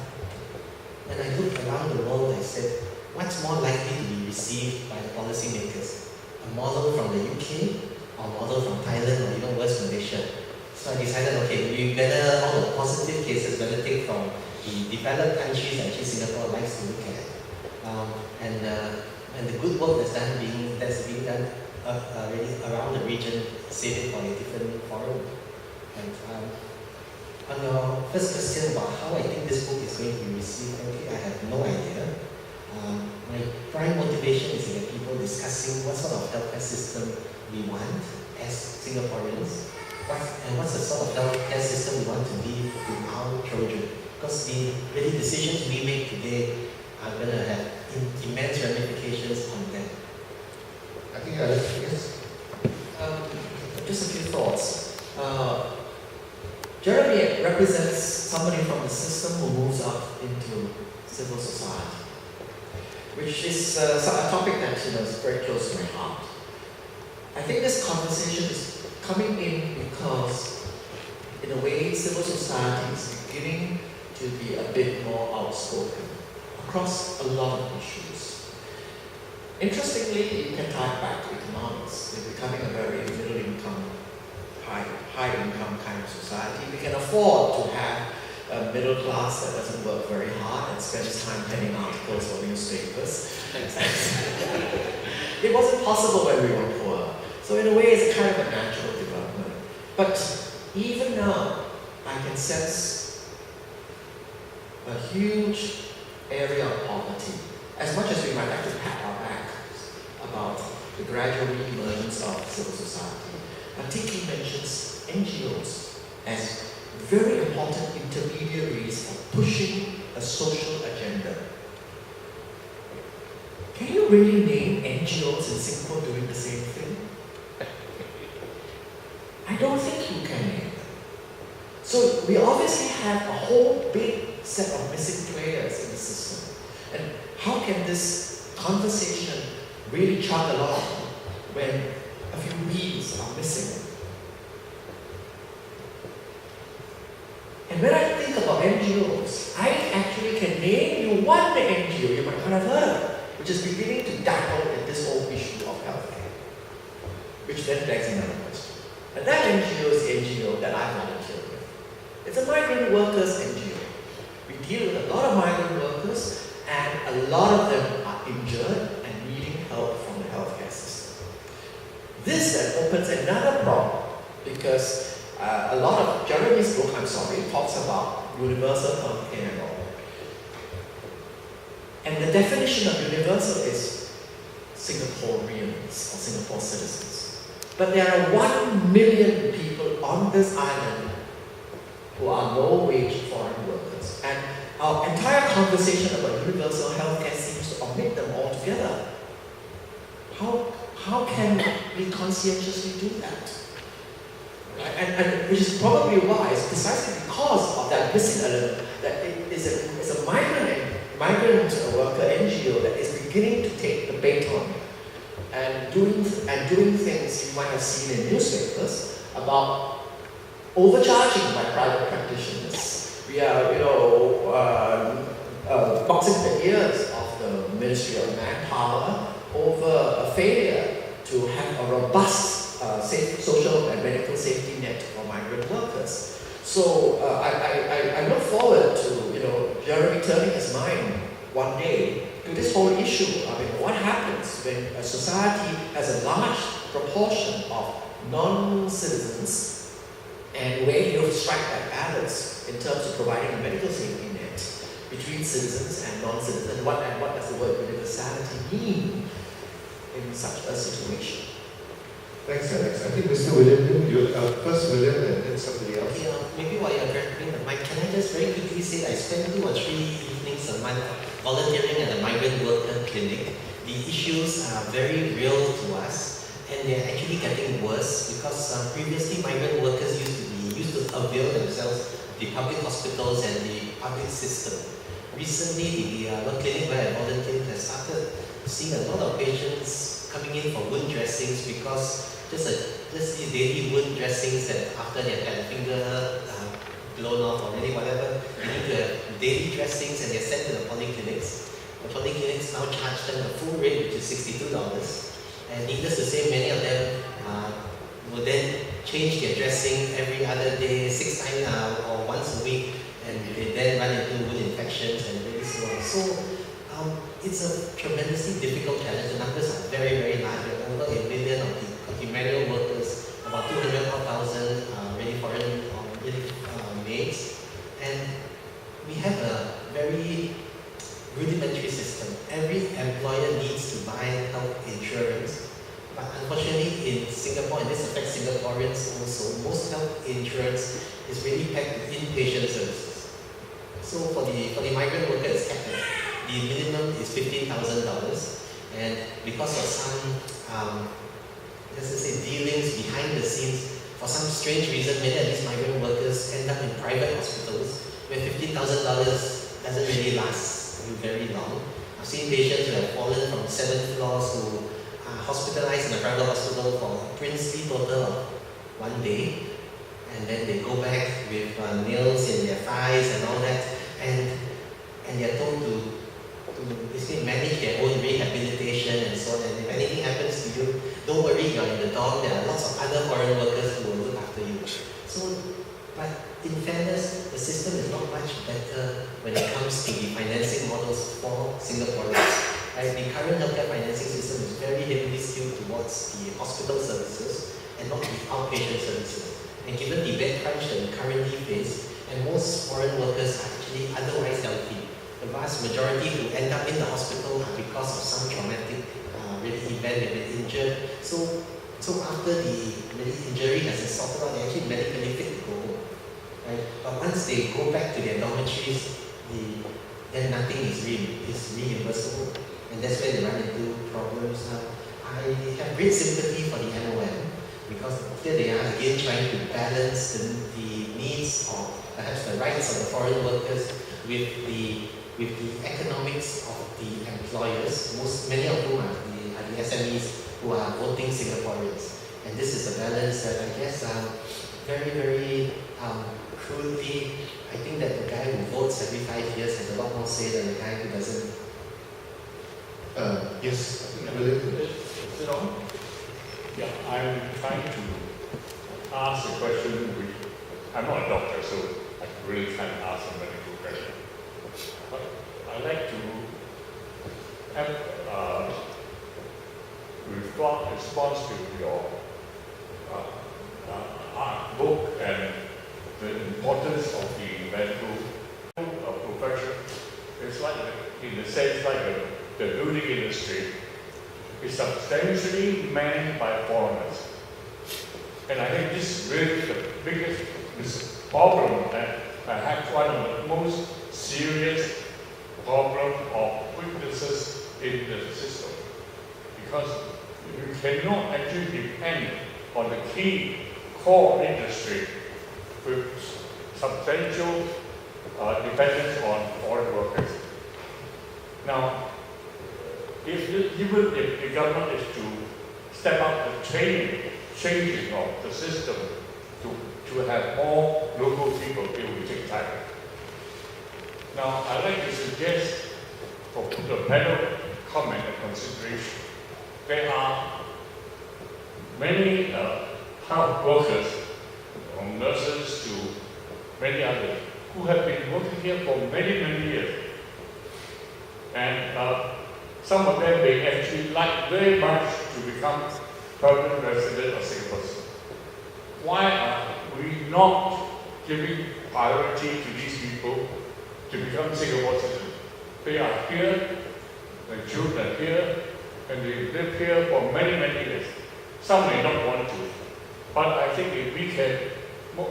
when I looked around the world, I said, what's more likely to be received by the policymakers? A model from the UK, or a model from Thailand, or even worse, Malaysia? So I decided, okay, we better, all the positive cases, better take from the developed countries that actually Singapore likes to look at. And the good work that's being done really around the region, save it for a different forum. And on your first question about how I think this book is going to be received, frankly, I have no idea. My prime motivation is to get people discussing what sort of healthcare system we want as Singaporeans, and what's the sort of healthcare system we want to leave to our children. Because the really decisions we make today are going to have immense ramifications on them. I think yes. Just a few thoughts. Jeremy represents somebody from the system who moves up into civil society, which is a topic that is very close to my heart. I think this conversation is coming in because, in a way, civil society is beginning to be a bit more outspoken across a lot of issues. Interestingly, you can tie it back to economics. We're becoming a very middle-income, high-income kind of society. We can afford to have a middle class that doesn't work very hard and spends time penning articles for newspapers. It wasn't possible when we were poor. So in a way, it's a kind of a natural development. But even now, I can sense a huge area of poverty. As much as we might like to pat our back about the gradual re-emergence of civil society, Tiki mentions NGOs as very important intermediaries of pushing a social agenda. Can you really name NGOs in Singapore doing the same thing? I don't think you can name them. So we obviously have a whole big set of missing players in the system. And how can this conversation really chug along when a few wheels are missing? And when I think about NGOs, I actually can name you one NGO you might not have heard of, which is beginning to dabble in this whole issue of healthcare. Which then begs another question. And that NGO is the NGO that I volunteer with. It's a migrant workers NGO. We deal with a lot of migrant workers, and a lot of them are injured and needing help from the healthcare system. This then opens another problem, because a lot of Jeremy's book, talks about universal healthcare and all. And the definition of universal is Singaporeans or Singapore citizens. But there are 1 million people on this island who are low-wage foreign workers. And our entire conversation about universal healthcare seems to omit them altogether. How can we conscientiously do that? And which is probably why, it's precisely because of that missing element, that it is a migrant worker NGO that is beginning to take the baton and doing things you might have seen in newspapers about overcharging by private practitioners. We are, boxing the ears of the Ministry of Manpower over a failure to have a robust social and medical safety net for migrant workers. So I look forward to Jeremy turning his mind one day to this whole issue. I mean, what happens when a society has a large proportion of non-citizens, and where do you strike that balance in terms of providing a medical safety net between citizens and non-citizens, and what does the word universality mean in such a situation? Thanks, Alex. I think Mr. William, first William and then somebody else. Okay, maybe while you're grabbing the mic, can I just very quickly say I spend 2 or 3 evenings a month volunteering at a migrant worker clinic. The issues are very real to us, and they're actually getting worse because previously migrant workers used to avail themselves of the public hospitals and the public system. Recently, the clinic where I volunteered has started seeing a lot of patients coming in for wound dressings because just the daily wound dressings that after they've had a finger blown off or really whatever, they need to have daily dressings and they're sent to the polyclinics. The polyclinics now charge them the full rate, which is $62. And needless to say, many of them will then change their dressing every other day, 6 times or once a week, and they then run into wound infections and really so on. So it's a tremendously difficult challenge. The numbers are very, very large. We have over 1 million of the manual workers, about 200,000 really foreign or really maids, and we have a very rudimentary system. Every employer needs to buy health insurance, but unfortunately in Singapore, and this affects Singaporeans also, most health insurance is really packed with inpatient services. So for the migrant worker, it's capped at the minimum is $15,000, and because of some let's just say dealings behind the scenes, for some strange reason, many of these migrant workers end up in private hospitals where $15,000 doesn't really last you very long. I've seen patients who have fallen from 7th floors who are hospitalized in a private hospital for a princely total of 1 day, and then they go back with nails in their thighs and all that, and they're told to basically manage their own rehabilitation and so on. And if anything happens to you, don't worry, you're in the dorm. There are lots of other foreign workers who will look after you. So, but in fairness, the system is not much better when it comes to the financing models for Singaporeans. Right? The current healthcare financing system is very heavily skewed towards the hospital services and not the outpatient services. And given the bed crunch that we currently face, and most foreign workers are actually otherwise healthy, the vast majority who end up in the hospital are because of some traumatic really event, they've been injured. So after the injury has been sorted out, they're actually medically fit to go home. Right? But once they go back to their dormitories, then nothing is reimbursable. And that's where they run into problems. I have great sympathy for the MOM because here they are again trying to balance the needs or perhaps the rights of the foreign workers with the economics of the employers, many of whom are the SMEs who are voting Singaporeans. And this is a balance that I guess very, very crudely, I think that the guy who votes every 5 years has a lot more say than the guy who doesn't. Yes, I think William. Is it on? Yeah, I'm trying to ask a question which I'm not a doctor, so I really can't ask a medical question. But I'd like to have response to your book and the importance of the medical profession. It's like, in a sense, like the building industry is substantially manned by foreigners. And I think this is really the biggest problem, and perhaps one of the most serious problem of weaknesses in the system. Because you cannot actually depend on the key core industry with substantial dependence on foreign workers. Now, even if the government is to step up the changing of the system to have more local people, it will take time. Now, I'd like to suggest for the panel comment and consideration. There are many health workers, from nurses to many others, who have been working here for many, many years. And some of them, they actually like very much to become permanent resident of Singapore. Why are we not giving priority to these people to become Singapore citizens? They are here, their children are here, and they live here for many, many years. Some may not want can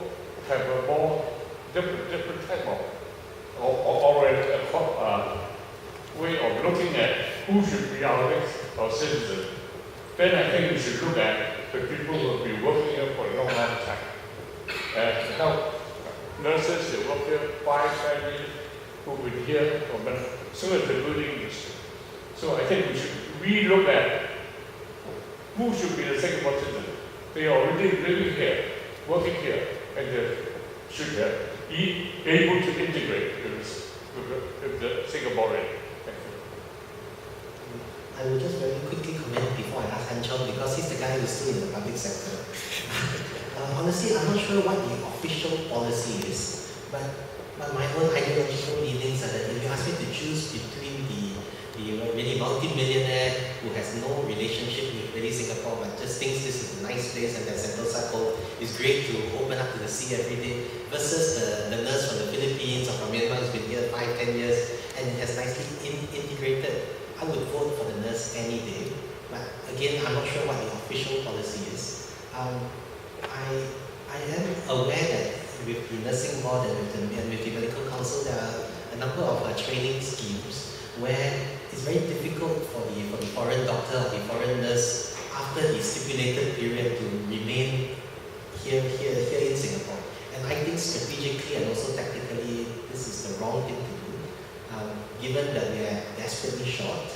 have a more different type of way of looking at who should be our next citizen, then I think we should look at the people who have been working here for a long time. Help nurses, they work here 5, 10 years, who've been here for many, so is the building industry. So I think we should re-look at who should be the Singapore citizen. They are already living here, working here, and they should be able to integrate with the Singaporean. Thank you. I will just very quickly comment before I ask Han Chong, because he's the guy who's still in the public sector. Honestly, I'm not sure what the official policy is, but my own ideological leanings are that if you ask me to choose between the really multi-millionaire who has no relationship with really Singapore but just thinks this is a nice place and that Sentosa Cove is great to open up to the sea every day, versus the nurse from the Philippines or from Myanmar who's been here 5-10 years and has nicely integrated, I would vote for the nurse any day. But again, I'm not sure what the official policy is. I am aware that with the nursing board and with the medical council, there are a number of training schemes where it's very difficult for the foreign doctor or the foreign nurse after the stipulated period to remain here in Singapore. And I think strategically and also tactically, this is the wrong thing to do, given that we are desperately short,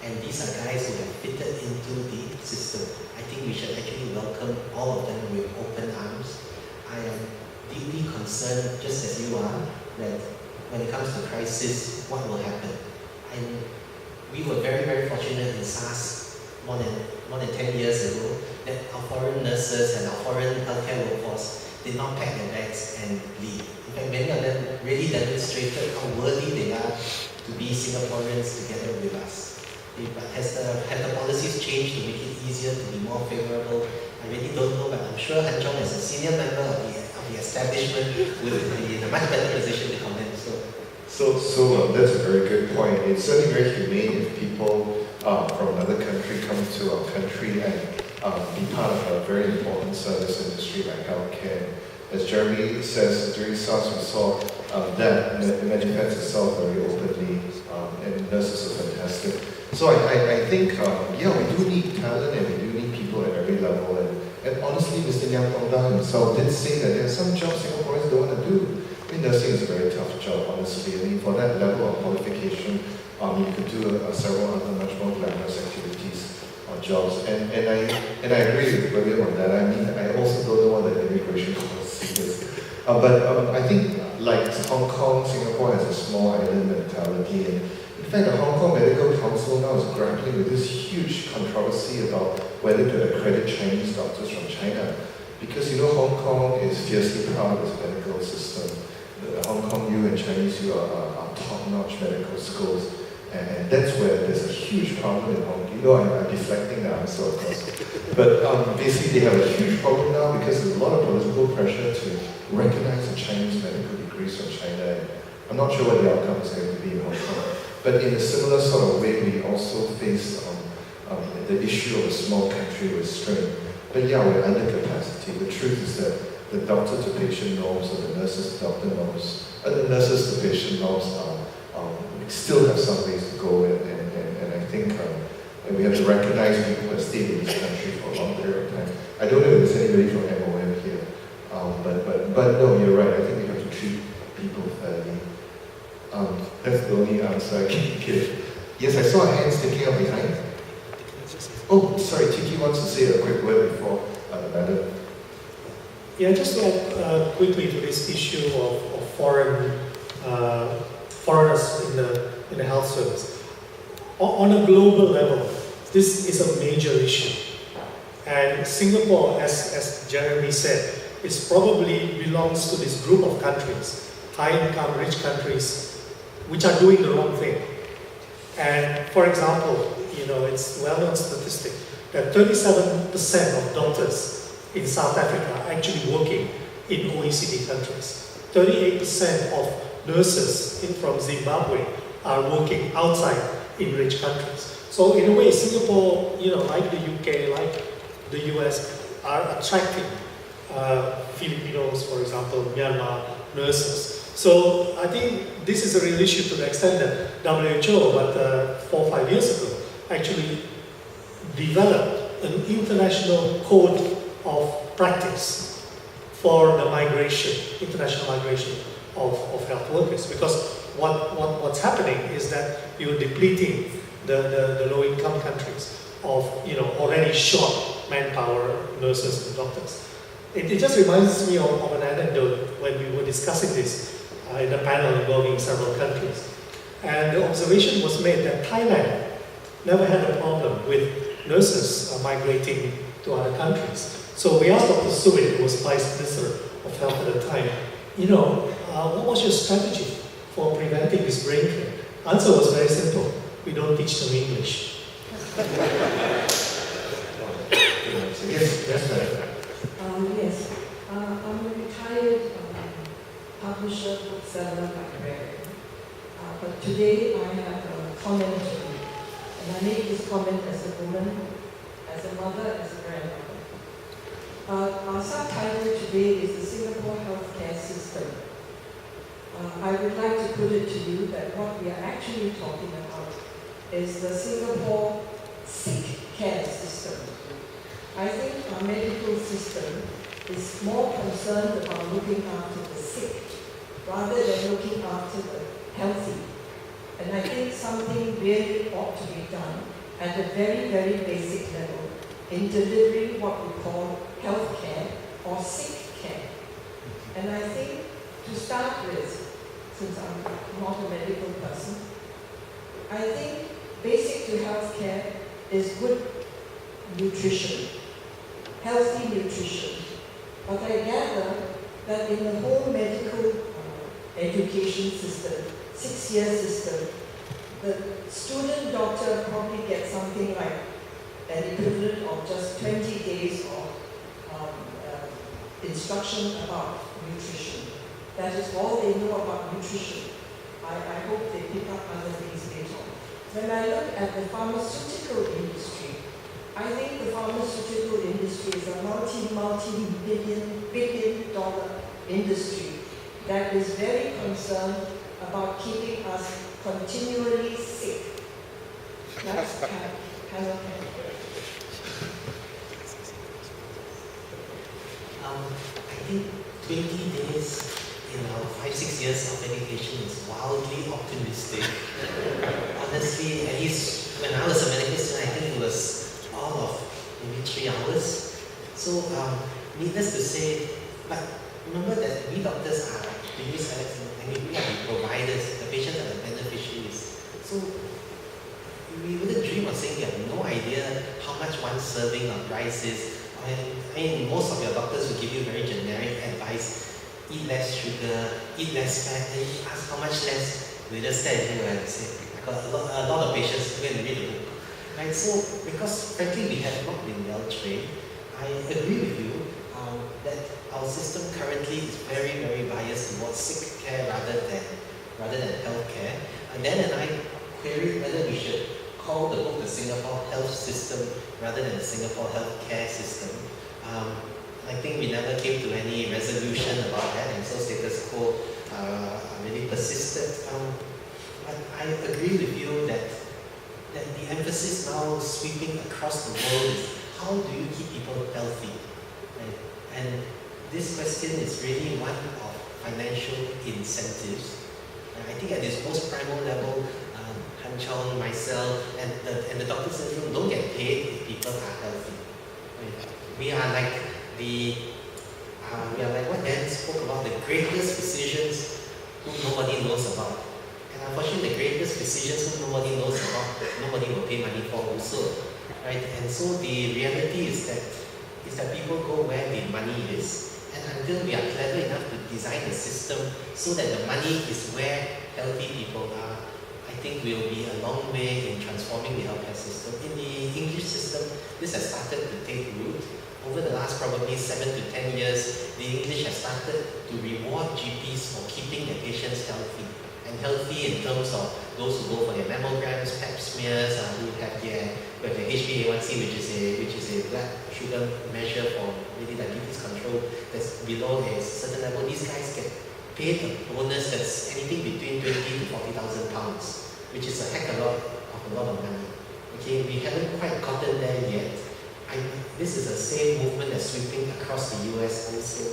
and these are guys who have fitted into the system. I think we should actually welcome all of them with open arms. I am deeply concerned, just as you are, that when it comes to crisis, what will happen? And we were very, very fortunate in SARS more than 10 years ago that our foreign nurses and our foreign healthcare workforce did not pack their bags and leave. In fact, many of them really demonstrated how worthy they are to be Singaporeans together with us. But have the policies changed to make it easier, to be more favorable? I really don't know, but I'm sure Han Chong, as a senior member of the establishment, will be in a much better position to comment. So that's a very good point. It's certainly very humane if people from another country come to our country and be part of a very important service industry like healthcare. As Jeremy says, during SARS we saw that manifest itself very openly, and nurses are fantastic. So I think, yeah, we do need talent and we do need people at every level. And honestly, Mr. Liang Tongda himself did say that there are some jobs Singaporeans don't want to do. I mean, nursing is a very tough job, honestly. I mean, for that level of qualification, you could do several other much more glamorous activities or jobs. And I agree with William on that. I mean, I also don't know what the immigration policy is. But I think, like Hong Kong, Singapore has a small island mentality. And in fact, the Hong Kong Medical Council now is grappling with this huge controversy about whether to accredit Chinese doctors from China. Because, you know, Hong Kong is fiercely proud of its medical system. The Hong Kong U and Chinese U are top-notch medical schools. And that's where there's a huge problem in Hong Kong. You know, I'm deflecting the answer, of course. But basically, they have a huge problem now because there's a lot of political pressure to recognize the Chinese medical degrees from China. And I'm not sure what the outcome is going to be in Hong Kong. But in a similar sort of way, we also face the issue of a small country restraint. But yeah, we're under capacity. The truth is that the doctor to patient norms or the nurses to doctor norms, the nurses to patient norms we still have some ways to go, and I think we have to recognize people who have stayed in this country for a long period of time. I don't know if there's anybody from MOM here, but no, you're right. I think we have to treat people fairly. That's the only answer I can give. Yes, I saw a hand sticking up behind. Oh, sorry, Tiki wants to say a quick word before Madam. Yeah, just quickly to this issue of foreigners in the health service. On a global level, this is a major issue. And Singapore, as Jeremy said, it probably belongs to this group of countries, high-income, rich countries, which are doing the wrong thing. And for example, you know, it's well-known statistic that 37% of doctors in South Africa are actually working in OECD countries. 38% of nurses from Zimbabwe are working outside in rich countries. So in a way, Singapore, you know, like the UK, like the US, are attracting Filipinos, for example, Myanmar nurses. So I think this is a real issue to the extent that WHO, but 4 or 5 years ago, actually developed an international code of practice for the international migration of health workers. Because what's happening is that you're depleting the low-income countries of already short manpower, nurses and doctors. It just reminds me of an anecdote when we were discussing this in a panel involving several countries. And the observation was made that Thailand never had a problem with nurses migrating to other countries. So we asked Dr. Suit, who was Vice Minister of Health at the time, what was your strategy for preventing this brain drain? Answer was very simple. We don't teach them English. Yes, ma'am. Yes, I'm a retired publisher, bookseller by trade. But today I have a comment to make. And I make this comment as a woman, as a mother, as a grandmother. Our subtitle today is the Singapore healthcare system. I would like to put it to you that what we are actually talking about is the Singapore sick care system. I think our medical system is more concerned about looking after the sick rather than looking after the healthy. And I think something really ought to be done at a very, very basic level in delivering what we call health care or sick care. And I think to start with, since I'm not a medical person, I think basic to health care is good nutrition, healthy nutrition. But I gather that in the whole medical education system, 6-year system, the student doctor probably gets something like an equivalent of just 20 days of instruction about nutrition. That is all they know about nutrition. I hope they pick up other things later on. When I look at the pharmaceutical industry, I think the pharmaceutical industry is a multi-billion dollar industry that is very concerned about keeping us continually sick. That's kind of I think 20 days in 5-6 years of education is wildly optimistic. Honestly, at least when I was a medical student, I think it was all of maybe 3 hours. So, needless to say, but remember that we doctors are we are the providers, the patients are the beneficiaries. So we wouldn't dream of saying we have no idea how much one serving of rice is. I mean, most of your doctors will give you very generic advice: eat less sugar, eat less fat, and you ask how much less, they just stare at you and say, I got a lot of patients go and read the book. Right? So, because frankly we have not been well trained, I agree with you that our system currently is very, very biased towards sick care rather than health care. And then I queried whether we should call the book the Singapore Health System rather than the Singapore Healthcare System. I think we never came to any resolution about that, and so status quo really persisted. But I agree with you that the emphasis now sweeping across the world is how do you keep people healthy? Right? And this question is really one of financial incentives. I think at its most primal level, Han Chong, myself, and the doctors in the room don't get paid if people are healthy. Right? We are like what Dan spoke about, the greatest physicians who nobody knows about. And unfortunately, the greatest physicians who nobody knows about, nobody will pay money for also. Right? And so the reality is that people go where the money is. And until we are clever enough to design a system so that the money is where healthy people are, I think we'll be a long way in transforming the healthcare system. In the English system, this has started to take root. Over the last probably 7 to 10 years, the English has started to reward GPs for keeping their patients healthy. And healthy in terms of those who go for their mammograms, pap smears, who have their HbA1c, which is a blood sugar measure for really diabetes control. below a certain level, these guys get paid a bonus that's anything between 20 to 40,000 pounds, which is a heck of a lot of money. Okay, we haven't quite gotten there yet. This is the same movement that's sweeping across the US also,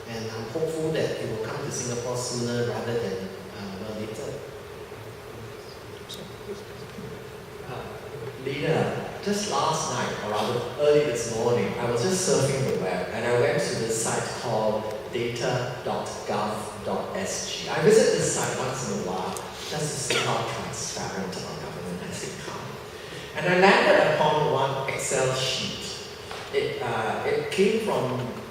and I'm hopeful that it will come to Singapore sooner rather than later. Leader, just last night, or rather early this morning, I was just surfing the web and I went to this site called data.gov.sg. I visit this site once in a while just to see how transparent our government has become. And I landed upon one Excel sheet. The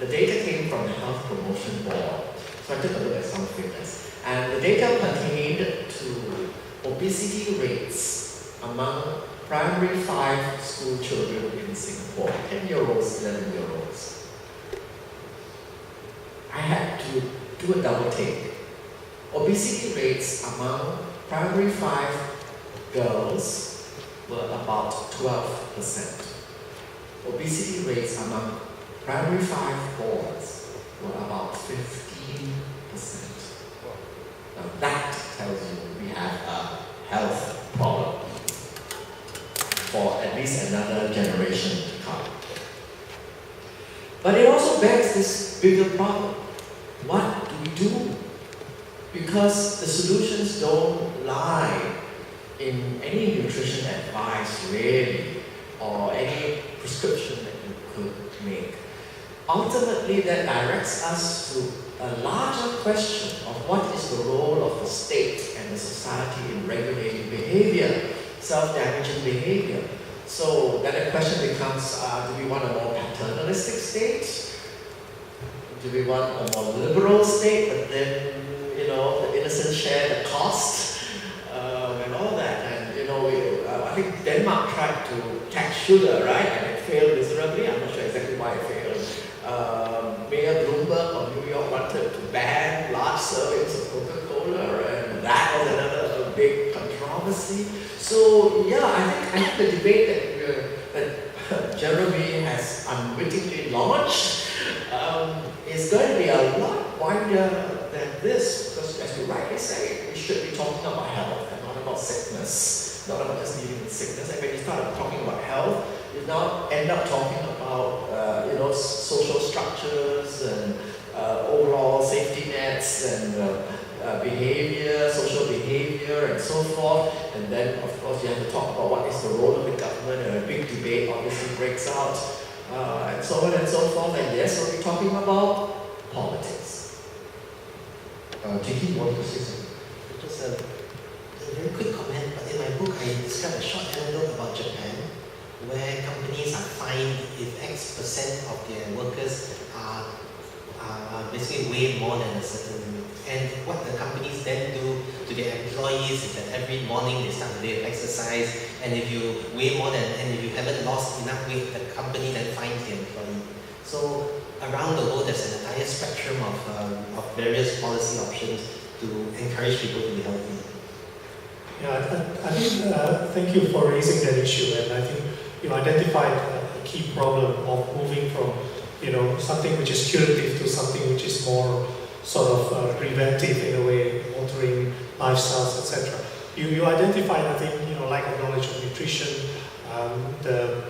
data came from the Health Promotion Board. So I took a look at some figures. And the data pertained to obesity rates among primary 5 school children in Singapore, 10-year-olds, 11-year-olds. I had to do a double take. Obesity rates among primary 5 girls were about 12%. Obesity rates among primary 5 boys were about 15%. Now that tells you we have a health problem for at least another generation to come. But it also begs this bigger problem. What do we do? Because the solutions don't lie in any nutrition advice really, or any prescription that you could make. Ultimately, that directs us to a larger question of what is the role of the state and the society in regulating behavior, self-damaging behavior. So then the question becomes, do we want a more paternalistic state? Do we want a more liberal state, but then, the innocent share the cost, and all that? And, I think Denmark tried to tax sugar, right? And it failed miserably. I'm not sure exactly why it failed. Mayor Bloomberg of New York wanted to ban large servings of Coca-Cola, and that was another big controversy. So yeah, I think the debate that Jeremy has unwittingly launched is going to be a lot wider than this, because as you rightly say, we should be talking about health and not about sickness, not about just dealing with sickness. And when you start talking about health, you now end up talking about social structures and overall safety nets and behavior, social behavior, and so forth. And then, of course, you have to talk about what is the role of the government, and a big debate obviously breaks out, and so on and so forth. And yes, we'll be talking about politics. Jackie, you want to say something? Just a very quick comment, but in my book I describe a short anecdote about Japan, where companies are fined if X% of their workers are basically way more than a certain limit. And what the companies then do to their employees is that every morning they start the day of exercise, and if you weigh more than, and if you haven't lost enough weight, the company then fines the employee. So around the world there's an entire spectrum of various policy options to encourage people to be healthy. Yeah, I think, thank you for raising that issue, and I think you identified a key problem of moving from, something which is curative to something which is more sort of preventive in a way, altering lifestyles, etc. You identified, I think, lack of knowledge of nutrition, the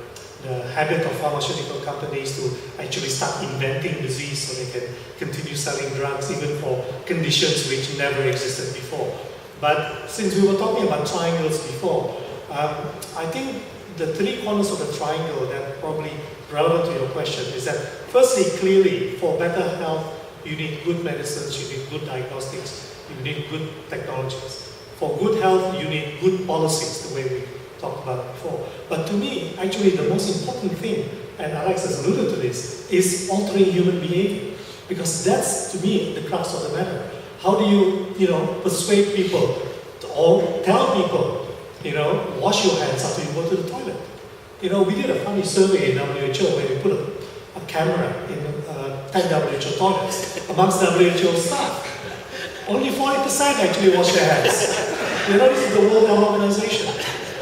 habit of pharmaceutical companies to actually start inventing disease so they can continue selling drugs even for conditions which never existed before. But since we were talking about triangles before, I think the 3 corners of the triangle that probably relevant to your question is that firstly, clearly, for better health, you need good medicines, you need good diagnostics, you need good technologies. For good health, you need good policies, the way we talked about before. But to me, actually the most important thing, and Alex has alluded to this, is altering human behavior. Because that's, to me, the crux of the matter. How do you, persuade people or tell people, wash your hands after you go to the toilet? We did a funny survey in WHO where we put a camera in 10 WHO toilets amongst WHO staff. Only 40% actually wash their hands. This is the World Health Organization.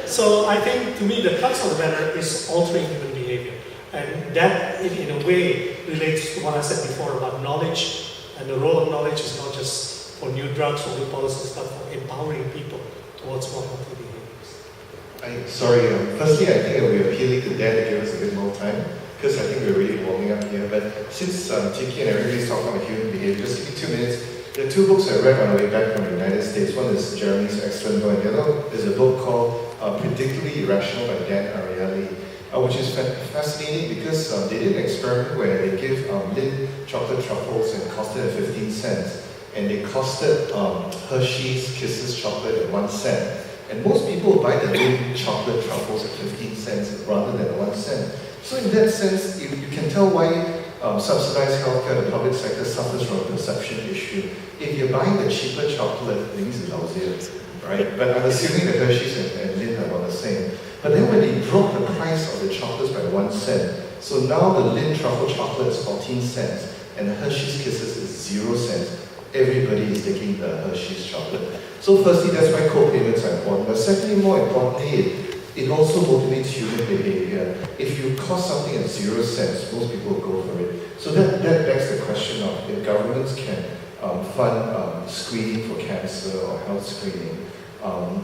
So I think, to me, the crux of the matter is altering human behavior. And that in a way relates to what I said before about knowledge, and the role of knowledge is not just for new drugs or new policies, but for empowering people towards more healthy behaviors. Firstly, I think it will be appealing to Dan to give us a bit more time, because I think we're really warming up here. But since Tiki and everybody's talking about human behavior, just give me 2 minutes. There are 2 books I read on the way back from the United States. One is Jeremy's excellent book, and the other is a book called Predictably Irrational by Dan Ariely, which is fascinating because they did an experiment where they give Lindt chocolate truffles and costed at 15 cents, and they costed Hershey's Kisses chocolate at 1 cent. And most people buy the Lindt chocolate truffles at 15 cents rather than 1 cent. So in that sense, you can tell why subsidized healthcare, the public sector, suffers from a perception issue. If you're buying the cheaper chocolate, things is lousier, right? But I'm assuming that Hershey's and Lindt are about the same. But then when they broke the price of the chocolates by 1 cent, so now the Lindt truffle chocolate is 14 cents and the Hershey's Kisses is 0 cents. Everybody is taking the Hershey's chocolate. So firstly, that's why co-payments are important. But secondly, more importantly, it also motivates human behavior. If you cost something at 0 cents, most people go for it. So that begs the question of if governments can fund screening for cancer or health screening,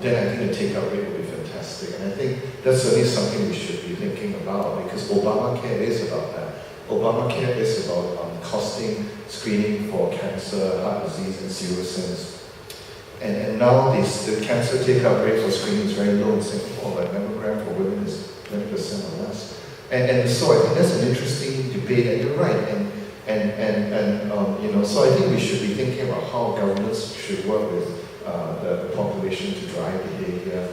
then I think the take-up rate will be fantastic. And I think that's certainly something we should be thinking about, because Obamacare is about that. Obamacare is about costing screening for cancer, heart disease, and 0 cents. And now the cancer take-up rate for screening is very low in Singapore, like mammogram for women is 20% or less. And so I think that's an interesting debate, and you're right. So I think we should be thinking about how governments should work with the population to drive behavior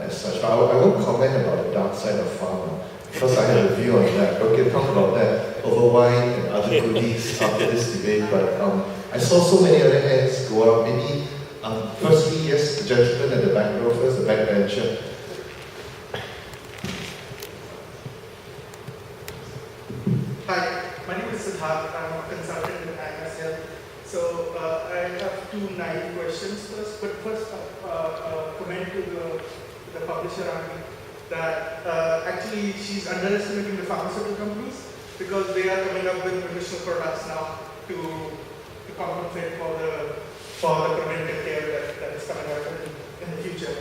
as such. But I won't comment about the dark side of pharma, because I have a view on that. Okay, talk about that over wine and other goodies after this debate. But I saw so many other hands go up. Maybe firstly, yes, the gentleman at the back row first, the backbencher. Hi, my name is Siddharth. I'm a consultant with IMSL. So I have 2 naive questions first. But first, comment to the publisher that actually she's underestimating the pharmaceutical companies, because they are coming up with medicinal products now to compensate for the preventive care that is coming out in the future.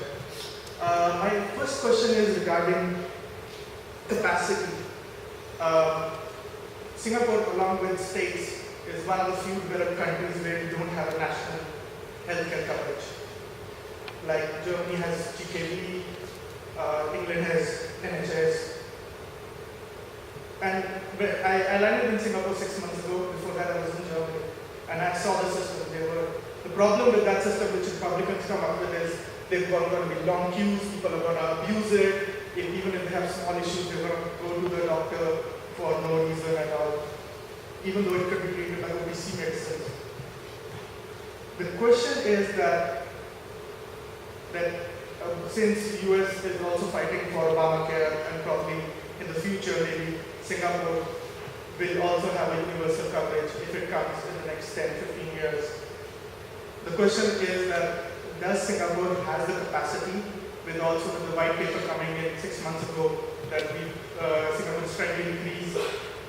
My first question is regarding capacity. Singapore, along with states, is one of the few developed countries where you don't have a national healthcare coverage. Like Germany has GKV, England has NHS. And I landed in Singapore 6 months ago. Before that, I was in Germany, and I saw the system. The problem with that system, which Republicans come up with, is they're going to be long queues. People are going to abuse it. Even if they have small issues, they're going to go to the doctor for no reason at all, even though it could be treated by OTC medicine. The question is that since the US is also fighting for Obamacare, and probably in the future maybe Singapore will also have a universal coverage if it comes in the next 10-15 years. The question is that does Singapore has the capacity, with also the white paper coming in 6 months ago, that Singapore is trying to increase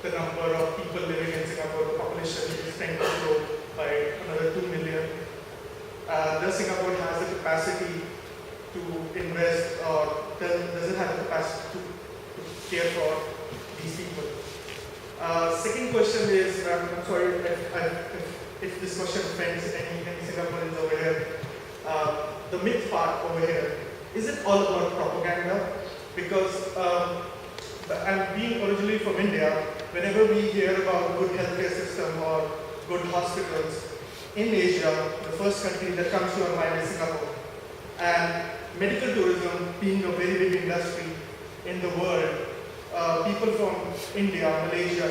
the number of people living in Singapore. The population is trying to grow by another 2 million. Does Singapore has the capacity to invest, or does it have the capacity to care for these people? Second question is, I'm sorry if this question offends any Singaporeans over here. The myth part over here, is it all about propaganda? Because I'm being originally from India, whenever we hear about good healthcare system or good hospitals in Asia, the first country that comes to our mind is Singapore. And medical tourism being a very big industry in the world, people from India, Malaysia,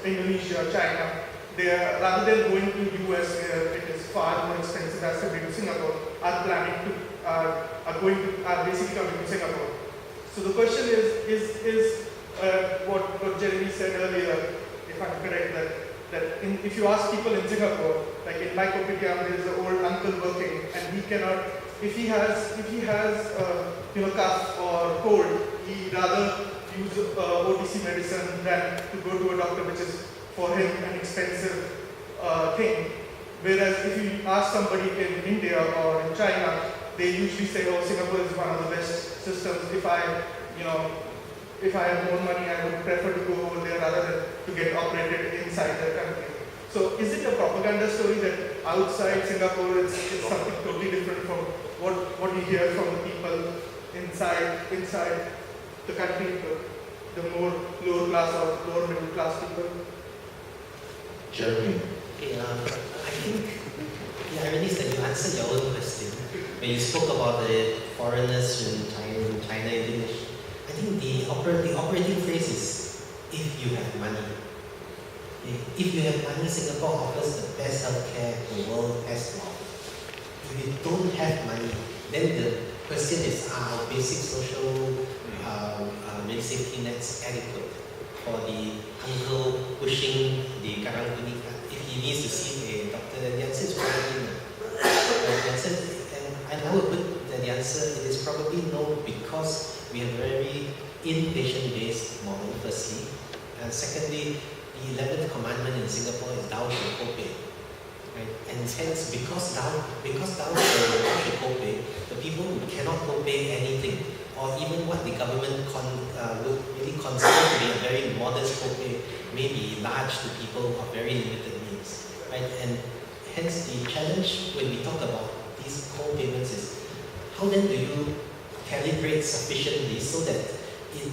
Indonesia, China, they are, rather than going to US where it is far more expensive as compared to Singapore, are basically coming to Singapore. So the question is what Jeremy said earlier, if I'm correct, that if you ask people in Singapore, like in my kopitiam, there is an old uncle working, and he cannot, if he has cough or cold, he rather use OTC medicine than to go to a doctor, which is for him an expensive thing. Whereas if you ask somebody in India or in China, they usually say, oh, Singapore is one of the best systems. If I have more money, I would prefer to go over there rather than to get operated inside the country. So is it a propaganda story that outside Singapore it's something totally different from what you hear from the people inside the country, the more lower class or lower middle class people? Jeremy. Okay, I think the irony is that you answered your own question when you spoke about the foreigners in China, English. I think the operating phrase is if you have money. If you have money, Singapore offers the best healthcare the world has to offer. If you don't have money, then the question is, are basic social safety nets adequate for the uncle pushing the karang guni card? If he needs to see a doctor, then the answer is probably no. And I would put that the answer it is probably no, because we have a very inpatient-based model, firstly. And secondly, the 11th commandment in Singapore is thou shalt co-pay. Right? And hence, because thou shalt co-pay, the people who cannot co-pay anything, or even what the government would really consider to be a very modest co-pay, may be large to people of very limited means. Right? And hence, the challenge when we talk about these co-payments is, how then do you calibrate sufficiently so that it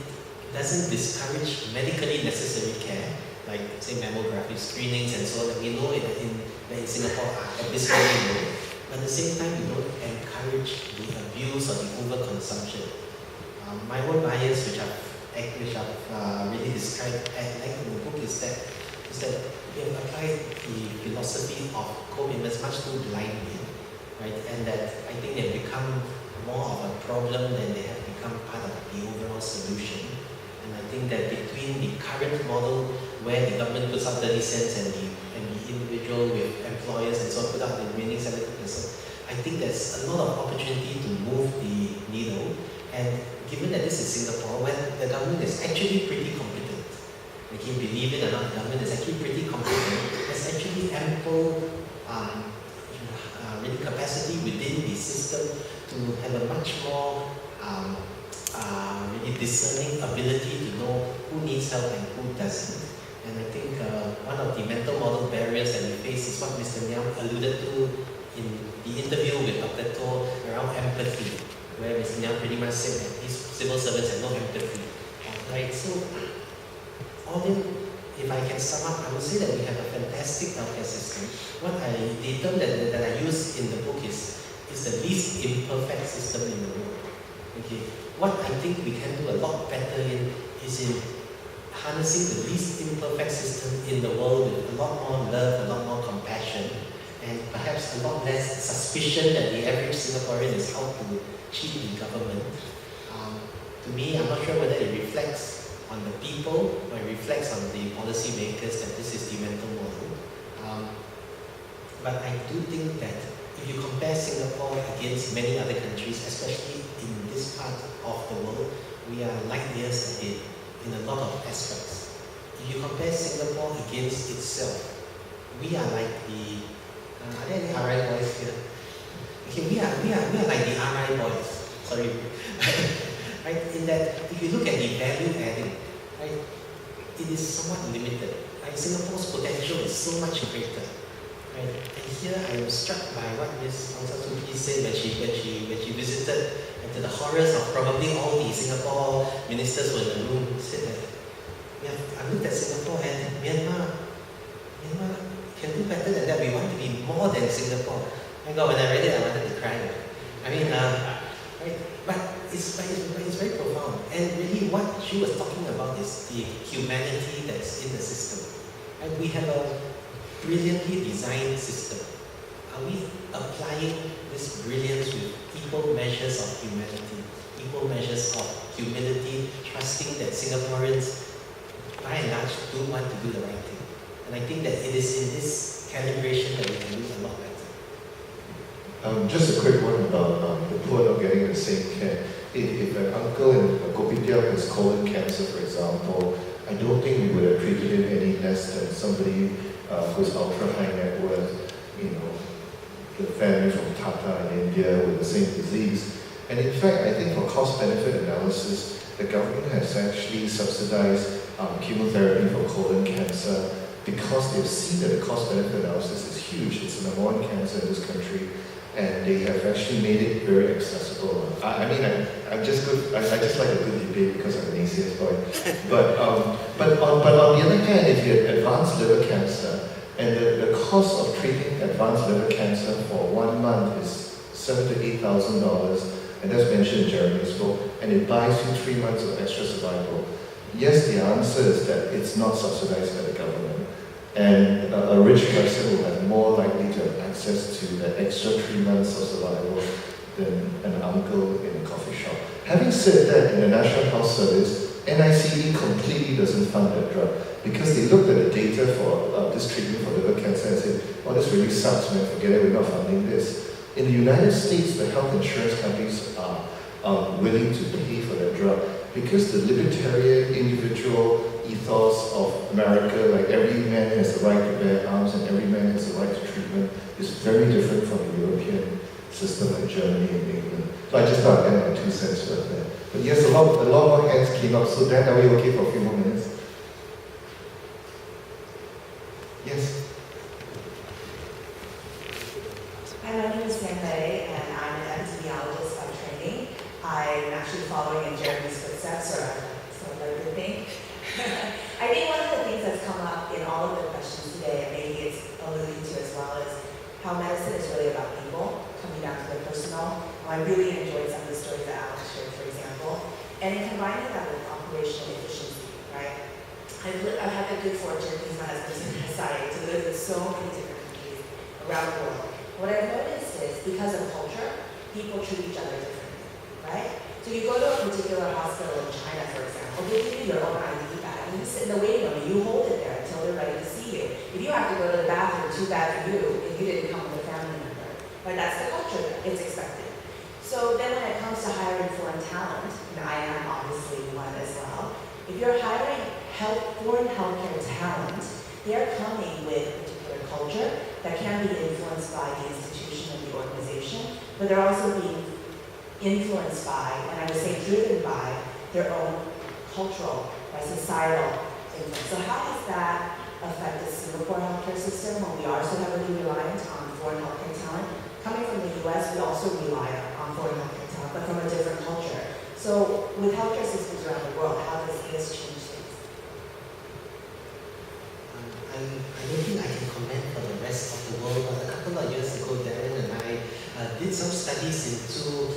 doesn't discourage medically necessary care, like say mammographic screenings and so on, that we know in Singapore are abysmally low, but at the same time we don't encourage the abuse or the overconsumption. My own bias, which I've really described at length in the book, is that we have applied the philosophy of co-payments much too blindly, right? And that I think they've become more of a problem than they have become part of the overall solution. And I think that between the current model where the government puts out 30 cents and the individual with employers and so on put out the remaining 70%, I think there's a lot of opportunity to move the needle. And given that this is Singapore, where the government is actually pretty competent, okay, believe it or not, the government is actually pretty competent, there's actually ample really capacity within the system to have a much more really discerning ability to know who needs help and who doesn't. And I think one of the mental model barriers that we face is what Mr. Niam alluded to in the interview with Dr. To around empathy, where Mr. Niam pretty much said that these civil servants have no empathy. Right? So, all in, if I can sum up, I would say that we have a fantastic healthcare system. The term that I use in the book is the least imperfect system in the world. Okay. What I think we can do a lot better in is in harnessing the least imperfect system in the world with a lot more love, a lot more compassion, and perhaps a lot less suspicion that the average Singaporean is out to cheat the government. To me, I'm not sure whether it reflects on the people or it reflects on the policy makers that this is the mental model. But I do think that if you compare Singapore against many other countries, especially in this part of the world, we are light years ahead in a lot of aspects. If you compare Singapore against itself, we are like the are there any RI boys here? Okay, we are like the RI boys. Sorry. Right? In that, if you look at the value adding, right, it is somewhat limited. Right? Singapore's potential is so much greater. Right? And here I am struck by what Ms. Aung San Suu Kyi said when she visited, and to the horrors of probably all the Singapore ministers who were in the room, said that I looked at Singapore and Myanmar can do better than that. We want to be more than Singapore. My God, when I read it, I wanted to cry. I mean, right? But it's very profound. And really what she was talking about is the humanity that's in the system. And we have a brilliantly designed system. Are we applying this brilliance with equal measures of humanity, equal measures of humility, trusting that Singaporeans, by and large, do want to do the right thing? And I think that it is in this calibration that we can do a lot better. Just a quick one about the poor not getting the same care. If an uncle in Kopitiam has colon cancer, for example, I don't think we would have treated him any less than somebody who's ultra high net worth, you know, the family from Tata in India with the same disease. And in fact, I think for cost-benefit analysis, the government has actually subsidized chemotherapy for colon cancer because they've seen that the cost-benefit analysis is huge. It's the number one cancer in this country, and they have actually made it very accessible. I mean, I'm just good. I just like a good debate because I'm an ACS boy. But on the other hand, if you have advanced liver cancer, and the cost of treating advanced liver cancer for 1 month is $7,000 to $8,000, and that's mentioned in Jeremy's book, and it buys you 3 months of extra survival. Yes, the answer is that it's not subsidized by the government, and a rich person will have more likely to have access to that extra 3 months of survival than an uncle in a coffee shop. Having said that, in the National Health Service, NICE completely doesn't fund that drug because they looked at the data for this treatment for liver cancer and said, oh, this really sucks, man, forget it, we're not funding this. In the United States, the health insurance companies are willing to pay for that drug because the libertarian individual ethos of America, like every man has the right to bear arms and every man has the right to treatment, is very different from the European system like Germany and England. So I just thought I'd add my 2 cents worth there. But yes, a lot more hands came up, so Dan, are we okay for a few more minutes? Yes? Hi, my name is Stienberg, and I'm an epidemiologist by training. I'm actually following in Jeremy's footsteps, or sort of like good thing. I think one of the things that's come up in all of the questions today, and maybe it's alluding to as well, is how medicine is really about people, coming down to the personal. I really enjoyed some of the stories that Alex shared, for example, and in combining that with operational efficiency, right? I've had the good fortune, because my husband's in society, to live in so many different countries around the world. What I've noticed is, because of culture, people treat each other differently, right? So you go to a particular hospital in China, for example, they give you your own ID bag, and you sit in the waiting room, and you hold it there until they're ready to see you. If you have to go to the bathroom, too bad for you, if you didn't come with a family member. Right? That's the culture there. It's expected. So then when it comes to hiring foreign talent, and I am obviously one as well, if you're hiring foreign healthcare talent, they're coming with a particular culture that can be influenced by the institution and the organization, but they're also being influenced by, and I would say driven by, their own cultural, societal influence. So how does that affect the Singapore healthcare system when we are so heavily reliant on foreign healthcare talent? Coming from the US, we also rely on foreign healthcare talent, but from a different culture. So with healthcare systems around the world, how does this change things? I don't think I can comment for the rest of the world, but a couple of years ago, Darren and I did some studies into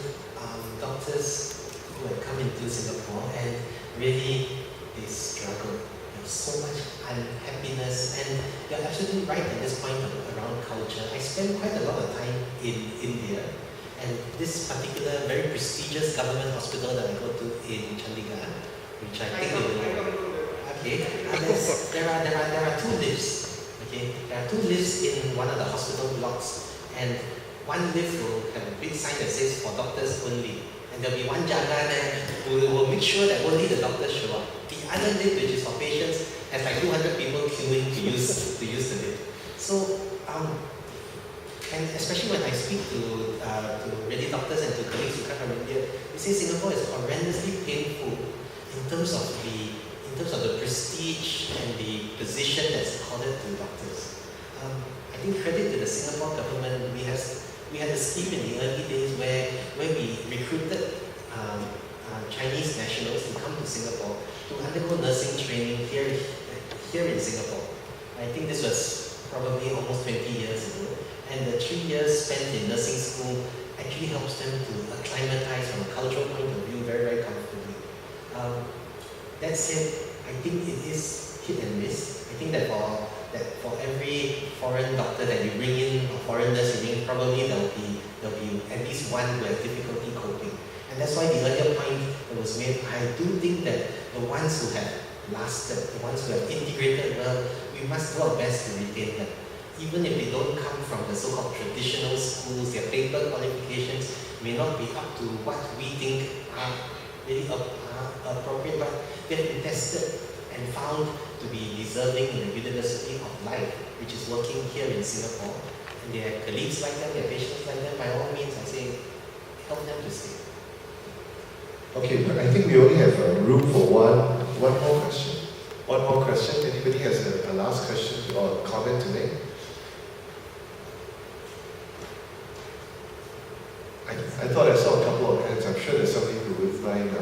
doctors who had come into Singapore, and really they struggled. There was so much unhappiness, and you're absolutely right at this point around culture. I spent quite a lot of time in India, and this particular very prestigious government hospital that I go to in Chandigarh, which I think you know. Okay, there are 2 lifts. Okay, there are 2 lifts in one of the hospital blocks, and one lift will have a big sign that says for doctors only, and there'll be one jaga there who will make sure that only the doctors show up. The other lift, which is for patients, has like 200 people queuing to use the lift. So, and especially when I speak to really doctors and to colleagues who come from India, they say Singapore is horrendously painful in terms of the prestige and the position that's accorded to doctors. I think credit to the Singapore government. We had a scheme in the early days where we recruited Chinese nationals to come to Singapore to undergo nursing training here in Singapore. I think this was probably almost 20 years ago, and the 3 years spent in nursing school actually helps them to acclimatize from a cultural point of view very, very comfortably. That said, I think it is hit and miss. I think that for every foreign doctor that you bring in, or foreign nurse you bring in, probably there'll be at least one who has difficulty coping. And that's why the earlier point that was made, I do think that the ones who have lasted, the ones who have integrated well, we must do our best to retain them. Even if they don't come from the so-called traditional schools, their paper qualifications may not be up to what we think are really appropriate, but they have been tested and found to be deserving in the University of Life, which is working here in Singapore. And they have colleagues like them, they have patients like them. By all means, I say, help them to stay. Okay, but I think we only have room for one more question. One more question. Anybody has a last question or comment to make? I thought I saw a couple of hands. I'm sure there's somebody who would mind. People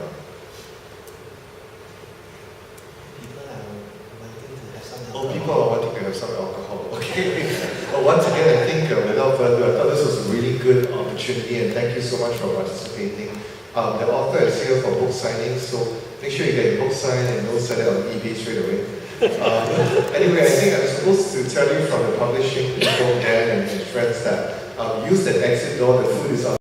are wanting to have some Oh, people are wanting to have some alcohol. Okay. Well, once again, I think without further ado, I thought this was a really good opportunity, and thank you so much for participating. The author is here for book signing, so make sure you get your book signed and don't sell it on eBay straight away. Anyway, I think I'm supposed to tell you from the publishing people, Dan and his friends, that use that exit door. The food is on